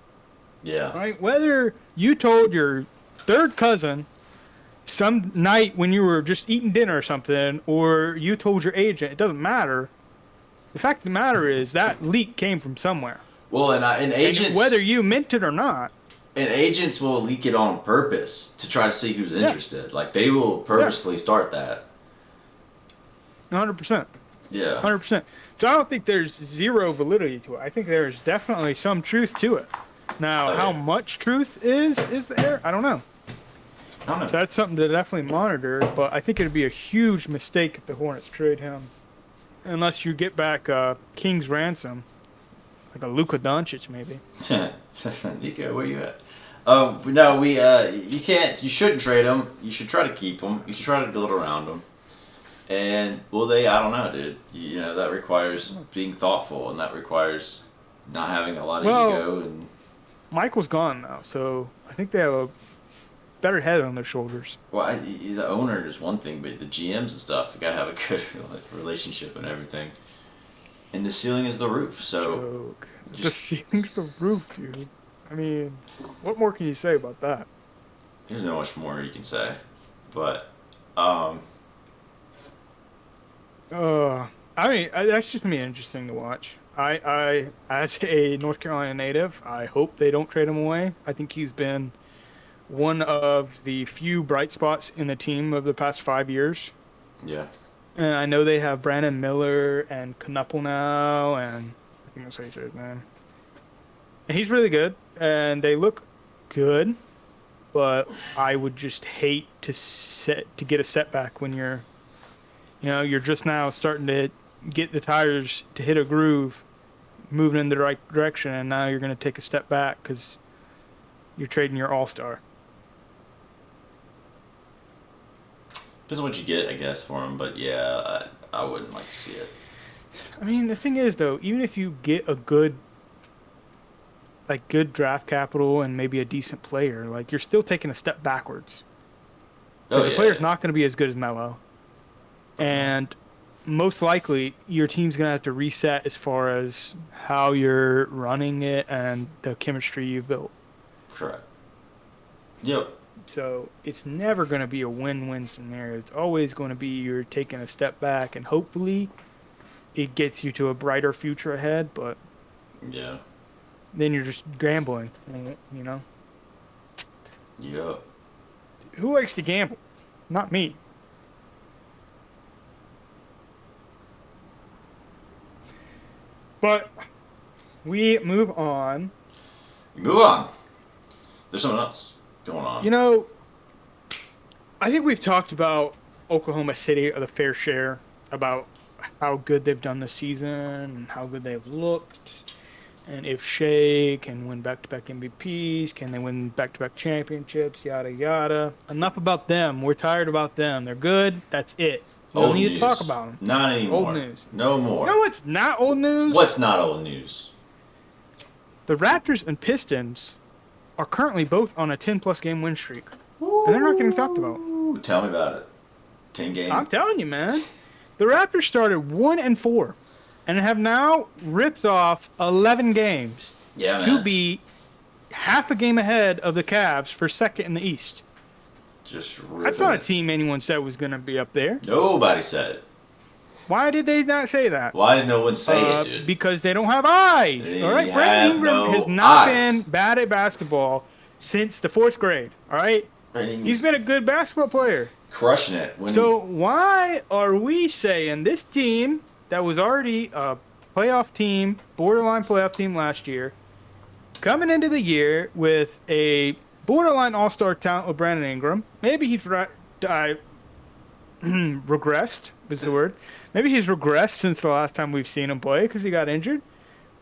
Yeah. right? Whether you told your third cousin some night when you were just eating dinner or something, or you told your agent, it doesn't matter. The fact of the matter is that leak came from somewhere. Well, and And agents whether you meant it or not, will leak it on purpose to try to see who's yeah, interested. Like they will yeah, purposely start that. 100%. Yeah. 100%. So I don't think there's zero validity to it. I think there's definitely some truth to it. Now, Oh how yeah. much truth is there? I don't know. I don't So know. that's something to definitely monitor, but I think it'd be a huge mistake if the Hornets trade him. Unless you get back King's ransom, like a Luka Doncic maybe. Nico, where you at? No, you can't. You shouldn't trade him. You should try to keep him. You should try to build around him. And well, I don't know, dude. That requires being thoughtful, and that requires not having a lot of Well, ego. And Michael's gone now, so I think they have a better head on their shoulders. well, the owner is one thing, but the GMs and stuff, you gotta have a good relationship and everything. And the ceiling is the roof, so Joke. The just ceiling's the roof, dude. I mean, what more can you say about that? there's not much more you can say. But um, I mean, that's just gonna be interesting to watch. As a North Carolina native, I hope they don't trade him away. I think he's been one of the few bright spots in the team of the past 5 years. yeah, And I know they have Brandon Miller and Knuppel now, and I think that's how you say his name. And he's really good, and they look good. But I would just hate to get a setback when you're just now starting to get the tires to hit a groove, moving in the right direction, and now you're going to take a step back because you're trading your all-star. depends on what you get, I guess, for him. But yeah, I wouldn't like to see it. I mean, the thing is, though, even if you get a good draft capital and maybe a decent player, like you're still taking a step backwards Oh because the yeah, player's yeah. not going to be as good as Melo, and most likely your team's going to have to reset as far as how you're running it and the chemistry you've built. Correct. Yep. So it's never going to be a win-win scenario. It's always going to be you're taking a step back, and hopefully it gets you to a brighter future ahead, but Yeah. then you're just gambling, you know? Yep. Who likes to gamble? Not me. But we move on. Move on. There's something else going on. You know, I think we've talked about Oklahoma City a fair share about how good they've done this season and how good they've looked. And if Shea can win back-to-back MVPs, can they win back-to-back championships, yada, yada. Enough about them. We're tired about them. They're good. That's it. We don't Old need news. to talk about them. Not anymore. Old news. No more. No, it's not old news. What's not old news? The Raptors and Pistons are currently both on a 10-plus game win streak. Ooh, And they're not getting talked about. Tell me about it. 10 game. I'm telling you, man. The Raptors started 1-4 and have now ripped off 11 games Yeah, man. to be half a game ahead of the Cavs for second in the East. Just ripping That's not a it. team anyone said was going to be up there. Nobody said it. Why did they not say that? Why did no one say it, dude? Because they don't have eyes. They All right, have Brandon Ingram no has not eyes. been bad at basketball since the 4th grade. All right, he's been a good basketball player. Crushing it. So why are we saying this team that was already a playoff team, borderline playoff team last year, coming into the year with a borderline all-star talent with Brandon Ingram? Maybe he's regressed is the word. Maybe he's regressed since the last time we've seen him play because he got injured.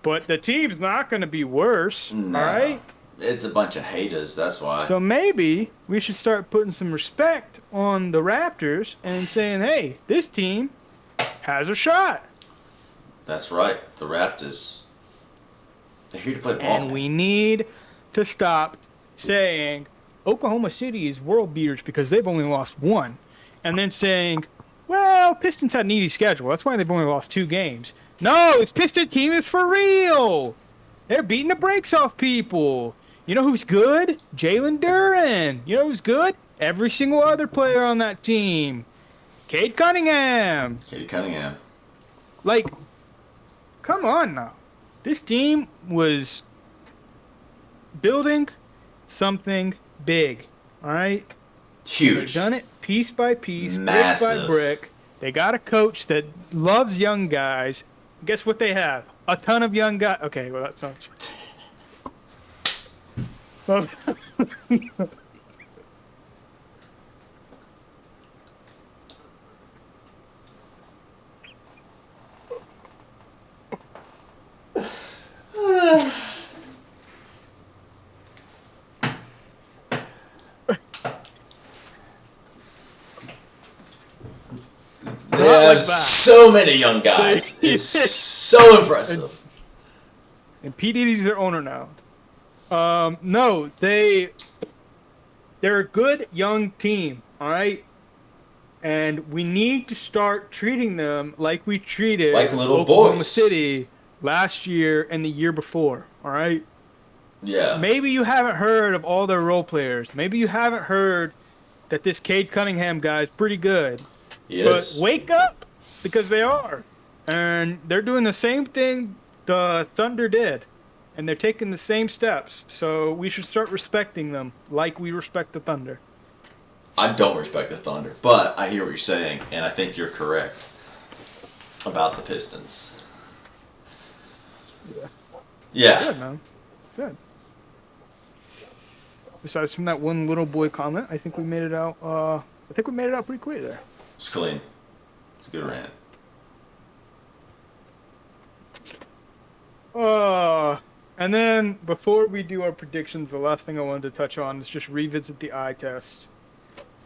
But the team's not going to be worse, No. all right? It's a bunch of haters, that's why. So maybe we should start putting some respect on the Raptors and saying, hey, this team has a shot. That's right. The Raptors. They're here to play ball. And we need to stop saying Oklahoma City is world beaters because they've only lost one. And then saying, well, Pistons had an easy schedule. That's why they've only lost 2 games. No, this Piston team is for real. They're beating the brakes off people. You know who's good? Jalen Duren. You know who's good? Every single other player on that team. Cade Cunningham. Katie Cunningham. Like, come on now. This team was building something big, all right? Huge. They've done it piece by piece, Massive. brick by brick. They got a coach that loves young guys. Guess what they have? A ton of young guys. Okay, well, that's not true. They Not have like that. so many young guys. It's so impressive. And P. Diddy's their owner now. No, they're a good young team, all right? And we need to start treating them like we treated Like little Oklahoma boys. City last year and the year before, all right? Yeah. Maybe you haven't heard of all their role players. Maybe you haven't heard that this Cade Cunningham guy is pretty good. Yes. But wake up, because they are. And they're doing the same thing the Thunder did. And they're taking the same steps. So we should start respecting them like we respect the Thunder. I don't respect the Thunder, but I hear what you're saying, and I think you're correct about the Pistons. Yeah. Good, man. Good. Besides from that one little boy comment, I think we made it out. I think we made it out pretty clear there. It's clean. It's a good rant. And then before we do our predictions, the last thing I wanted to touch on is just revisit the eye test.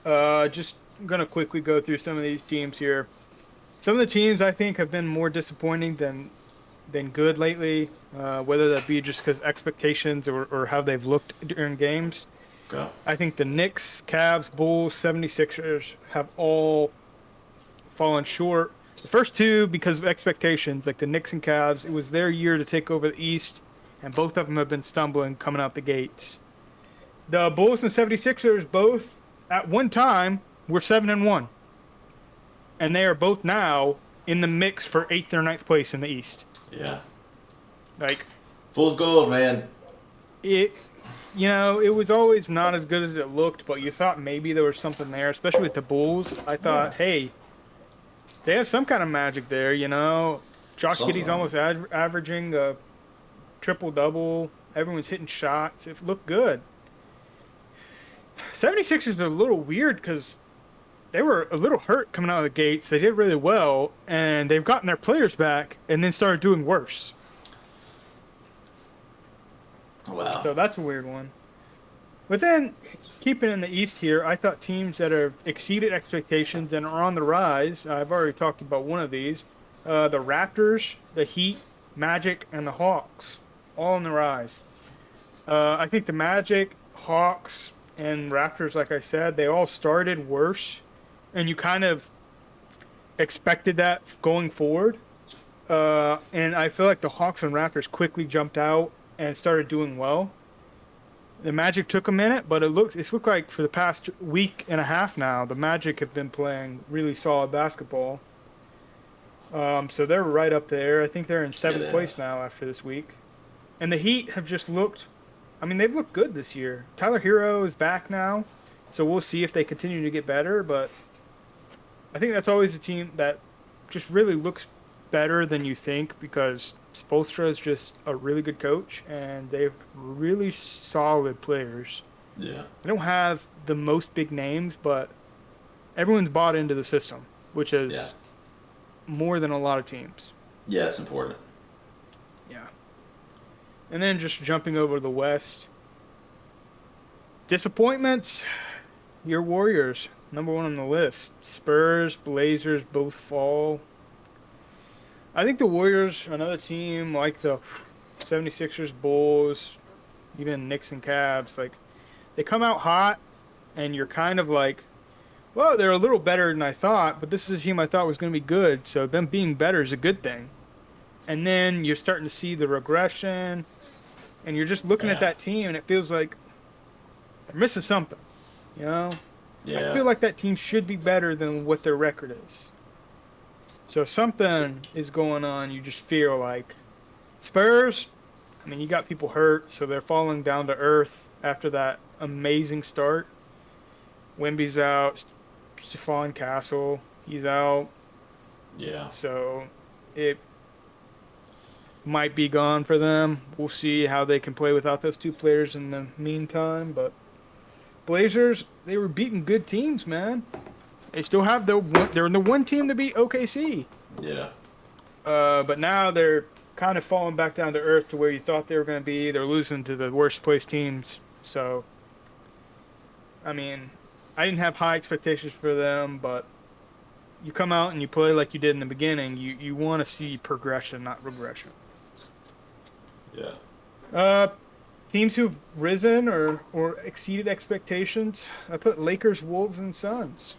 Just gonna quickly go through some of these teams here. Some of the teams I think have been more disappointing than good lately, whether that be just because expectations or how they've looked during games. Go. I think the Knicks, Cavs, Bulls, 76ers have all fallen short. The first two because of expectations, like the Knicks and Cavs, it was their year to take over the East, and both of them have been stumbling coming out the gates. The Bulls and 76ers both, at one time, were 7-1. And they are both now in the mix for 8th or 9th place in the East. Yeah. Like, Fool's gold, man. it was always not as good as it looked, but you thought maybe there was something there, especially with the Bulls. I Yeah. thought, hey, they have some kind of magic there. Josh Something Giddey's on almost it. averaging a triple double. Everyone's hitting shots. It looked good. 76ers are a little weird because they were a little hurt coming out of the gates. They did really well, and they've gotten their players back and then started doing worse. Wow. So that's a weird one. But then, keeping in the East here, I thought teams that have exceeded expectations and are on the rise. I've already talked about one of these: the Raptors, the Heat, Magic, and the Hawks, all on the rise. I think the Magic, Hawks, and Raptors, like I said, they all started worse, and you kind of expected that going forward. And I feel like the Hawks and Raptors quickly jumped out and started doing well. The Magic took a minute, but it's looked like for the past week and a half now, the Magic have been playing really solid basketball. So they're right up there. I think they're in Yeah, seventh they place have. now after this week. And the Heat have just looked. I mean, they've looked good this year. Tyler Hero is back now, so we'll see if they continue to get better. But I think that's always a team that just really looks better than you think because Spoelstra is just a really good coach and they have really solid players. Yeah. They don't have the most big names, but everyone's bought into the system, which Yeah. is more than a lot of teams. Yeah, it's important. Yeah. And then just jumping over to the West. Disappointments, your Warriors, number one on the list. Spurs, Blazers both fall. I think the Warriors, another team like the 76ers, Bulls, even Knicks and Cavs, like they come out hot and you're kind of like, well, they're a little better than I thought, but this is a team I thought was going to be good, so them being better is a good thing. And then you're starting to see the regression and you're just looking at Yeah. that team and it feels like they're missing something, you know? I Yeah. feel like that team should be better than what their record is. So something is going on. You just feel like Spurs, I mean, you got people hurt, so they're falling down to earth after that amazing start. Wemby's out, Stephon Castle, he's out, Yeah. so it might be gone for them. We'll see how they can play without those two players in the meantime. But Blazers, they were beating good teams, man. They still have they're the one team to beat OKC. Yeah. But now they're kind of falling back down to earth to where you thought they were going to be. They're losing to the worst place teams. So, I mean, I didn't have high expectations for them, but you come out and you play like you did in the beginning. You want to see progression, not regression. Yeah. Uh, Teams who've risen or exceeded expectations. I put Lakers, Wolves, and Suns.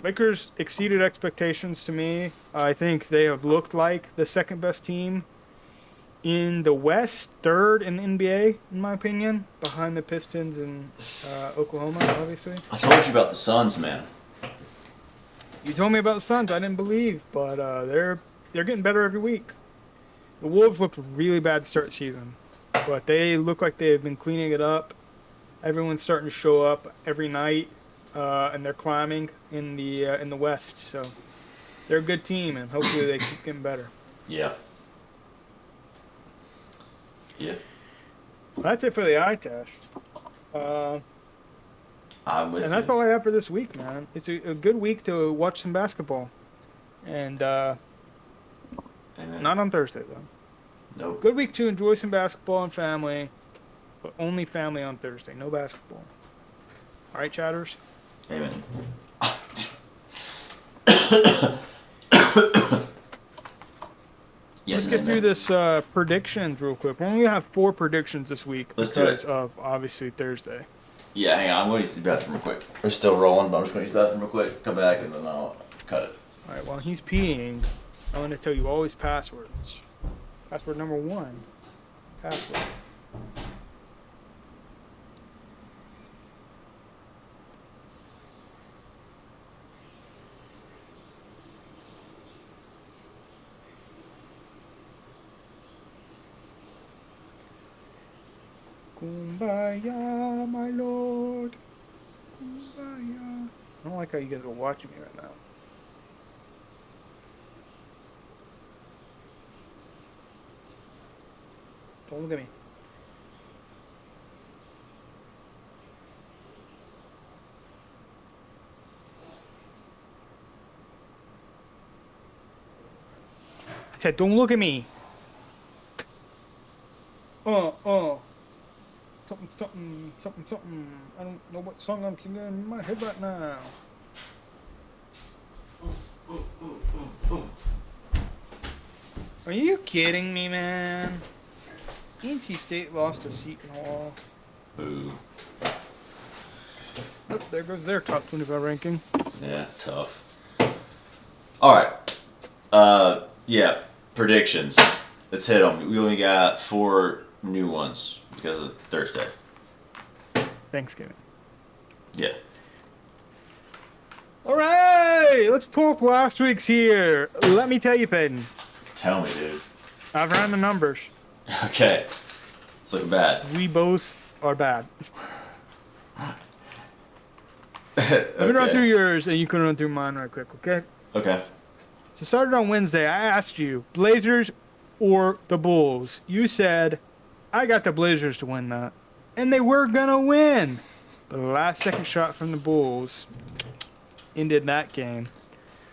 Lakers exceeded expectations to me. I think they have looked like the second best team in the West, third in the NBA, in my opinion, behind the Pistons and Oklahoma, obviously. I told you about the Suns, man. You told me about the Suns. I didn't believe, but they're getting better every week. The Wolves looked really bad to start the season, but they look like they've been cleaning it up. Everyone's starting to show up every night, and they're climbing in the West. So they're a good team, and hopefully they keep getting better. Yeah. Yeah. Well, that's it for the eye test. Uh, I'm with and that's you. all I have for this week, man. It's a good week to watch some basketball, and Amen. not on Thursday though. Nope. Good week to enjoy some basketball and family, but only family on Thursday. No basketball. All right, chatters. Amen. Yes Let's and get through amen. this predictions real quick. We're only gonna have 4 predictions this week Let's do because it. of obviously Thursday. Yeah, hang on. I'm going to use the bathroom real quick. We're still rolling, but I'm just going to use the bathroom real quick. Come back, and then I'll cut it. All right. While he's peeing, I'm gonna tell you all his passwords. Password number 1. Password. Kumbaya, my lord. Kumbaya. I don't like how you guys are watching me right now. Don't look at me. I said, don't look at me. Something, something, something, something. I don't know what song I'm singing in my head right now. Are you kidding me, man? NC State lost to Seton Hall. Boo. Oh, there goes their top 25 ranking. Yeah, tough. All right. Yeah, predictions. Let's hit them. We only got 4 new ones because of Thursday. Thanksgiving. Yeah. All right, let's pull up last week's here. Let me tell you, Peyton. Tell me, dude. I've ran the numbers. Okay. It's looking bad. We both are bad. Okay. Let me run through yours, and you can run through mine right quick, okay? Okay. So started on Wednesday, I asked you, Blazers or the Bulls? You said, I got the Blazers to win that. And they were going to win. But the last second shot from the Bulls ended that game.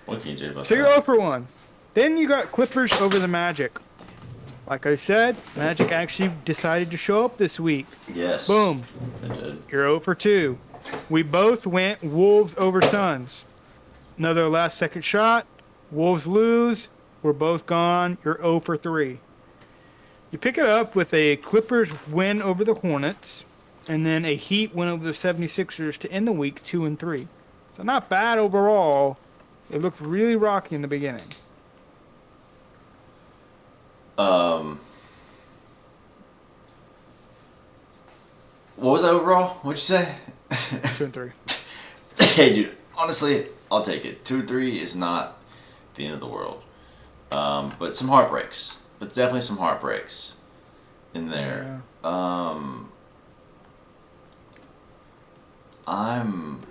What can you do about So that? you're 0 for 1. Then you got Clippers over the Magic. Like I said, Magic actually decided to show up this week. Yes. Boom. They did. You're 0 for 2. We both went Wolves over Suns. Another last second shot. Wolves lose. We're both gone. You're 0 for 3. You pick it up with a Clippers win over the Hornets, and then a Heat win over the 76ers to end the week 2 and 3. So not bad overall. It looked really rocky in the beginning. What was that overall? What'd you say? 2 and 3. Hey, dude. Honestly, I'll take it. 2 and 3 is not the end of the world. But some heartbreaks. But definitely some heartbreaks in there. Yeah. I'm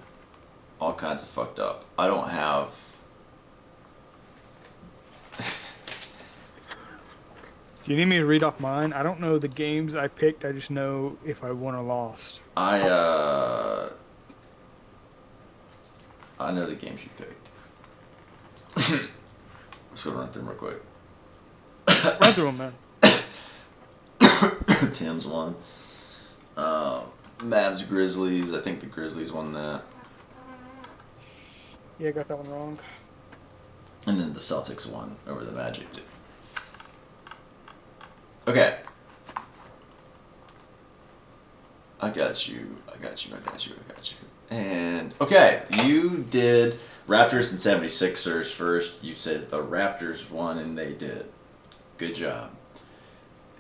all kinds of fucked up. I don't have. Do you need me to read off mine? I don't know the games I picked. I just know if I won or lost. I know the games you picked. Let's go run through them real quick. Run through them, man. Tim's won. Mavs Grizzlies. I think the Grizzlies won that. Yeah, I got that one wrong. And then the Celtics won over the Magic. Okay. I got you. And, okay, you did Raptors and 76ers first. You said the Raptors won, and they did. Good job.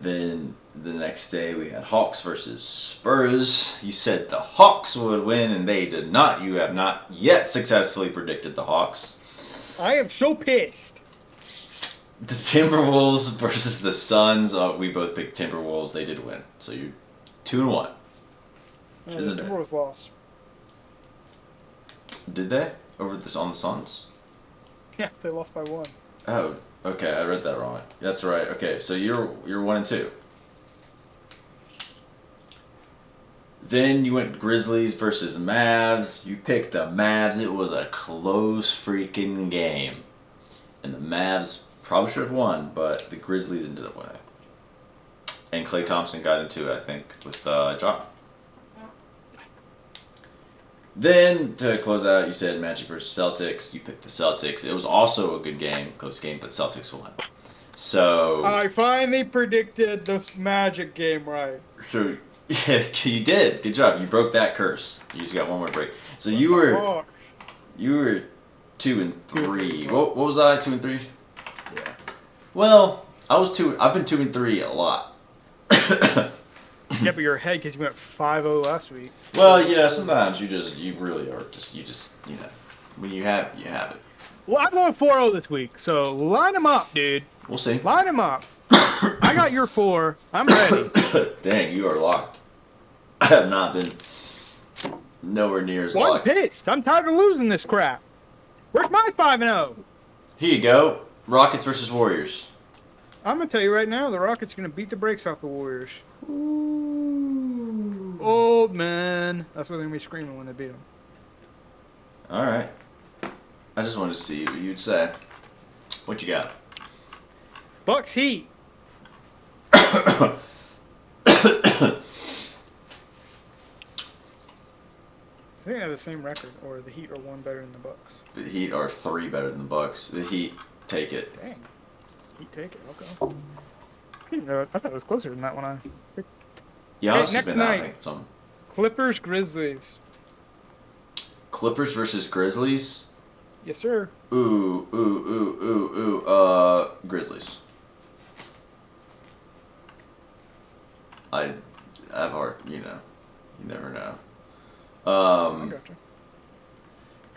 Then the next day we had Hawks versus Spurs. You said the Hawks would win, and they did not. You have not yet successfully predicted the Hawks. I am so pissed. The Timberwolves versus the Suns. We both picked Timberwolves. They did win. So you're 2 and 1. Isn't the it? Timberwolves lost. Did they? Over this on the Suns? Yeah, they lost by 1. Oh, okay. I read that wrong. That's right. Okay, so you're 1 and 2. Then you went Grizzlies versus Mavs. You picked the Mavs. It was a close freaking game. And the Mavs probably should have won, but the Grizzlies ended up winning. And Klay Thompson got into it, I think, with Ja. Then, to close out, you said Magic versus Celtics. You picked the Celtics. It was also a good game, close game, but Celtics won. So... I finally predicted this Magic game right. So, yeah, you did. Good job. You broke that curse. You just got one more break. So you were 2 and 3. What was I? 2 and 3? Yeah. Well, I've been 2 and 3 a lot. Yeah, but you're ahead because you went 5-0 last week. Well, yeah. Sometimes you really are just when you have it, you have it. Well, I'm going 4-0 this week, so line them up, dude. We'll see. Line them up. I got your 4. I'm ready. Dang, you are locked. have not been nowhere near as Well, I'm lucky. pissed. I'm tired of losing this crap. Where's my 5-0? Here you go. Rockets versus Warriors. I'm gonna tell you right now, the Rockets are gonna beat the brakes off the Warriors. Ooh. Old man. That's what they're gonna be screaming when they beat them. All right. I just wanted to see what you'd say. What you got? Bucks Heat. I think they have the same record, or the Heat are one better than the Bucks. The Heat are 3 better than the Bucks. The Heat take it. Dang. Heat take it. Okay. I thought it was closer than that one. Giannis has next been out, I night. think, something. Clippers Grizzlies. Clippers versus Grizzlies. Yes, sir. Grizzlies. I've hard, you never know. I gotcha.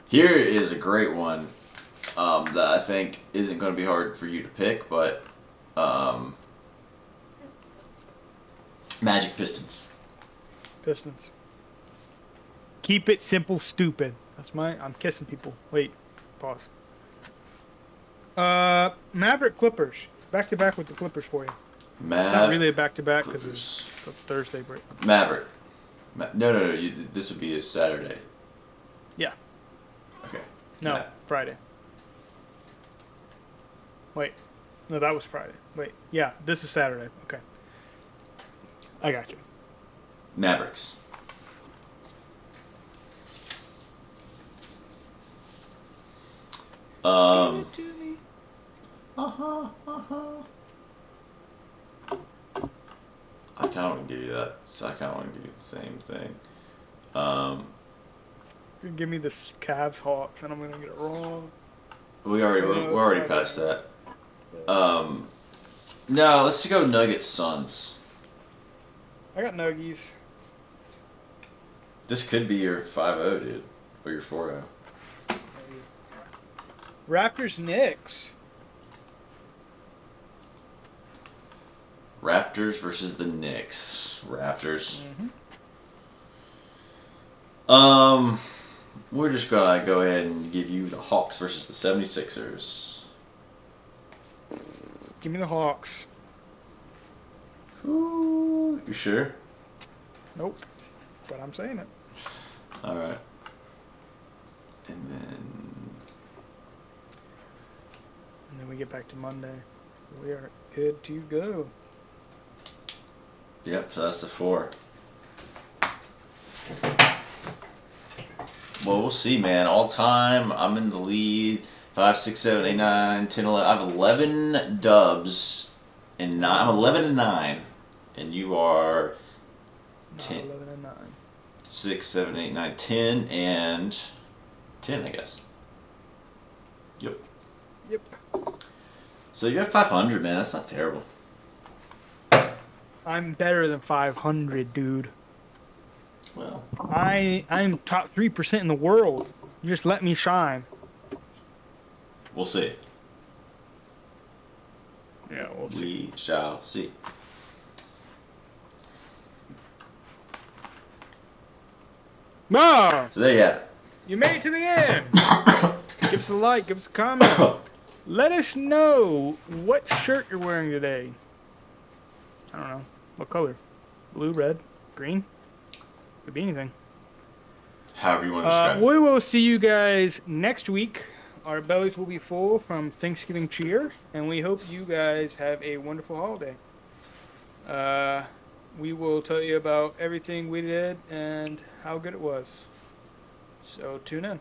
Here is a great one that I think isn't going to be hard for you to pick, but Magic Pistons. Pistons. Keep it simple, stupid. I'm kissing people. Wait. Pause. Maverick Clippers. Back to back with the Clippers for you. It's not really a back to back because it's a Thursday break. Maverick. No. This would be a Saturday. Yeah. Okay. No, Friday. Wait. No, that was Friday. Wait. Yeah, this is Saturday. Okay. I got you. Mavericks. I kind of want to give you that. I kind of want to give you the same thing. You give me this Cavs Hawks, and I'm gonna get it wrong. We're already past that. No, let's go Nuggets Suns. I got Nuggies. This could be your 5-0, dude, or your 4-0. Raptors Knicks. Raptors versus the Knicks. Raptors. We're just gonna go ahead and give you the Hawks versus the 76ers. Give me the Hawks. Ooh, you sure? Nope. But I'm saying it. All right. And then we get back to Monday. We are good to go. Yep, so that's the 4. Well, we'll see, man. All time, I'm in the lead. 5, 6, 7, 8, 9, 10, 11. I have 11 dubs, and I'm 11-9, and you are 10, 11 and 9. 6, 7, 8, 9, 10, and 10, I guess. Yep. Yep. So you're at 500, man. That's not terrible. I'm better than 500, dude. Well, I'm top 3% in the world. You just let me shine. we'll see. Yeah, we'll see. We shall see. No! So there you have it. You made it to the end. Give us a like, give us a comment. Let us know what shirt you're wearing today. I don't know. What color? Blue, red, green? Could be anything. However you want to describe it. We will see you guys next week. Our bellies will be full from Thanksgiving cheer, and we hope you guys have a wonderful holiday. We will tell you about everything we did and how good it was. So tune in.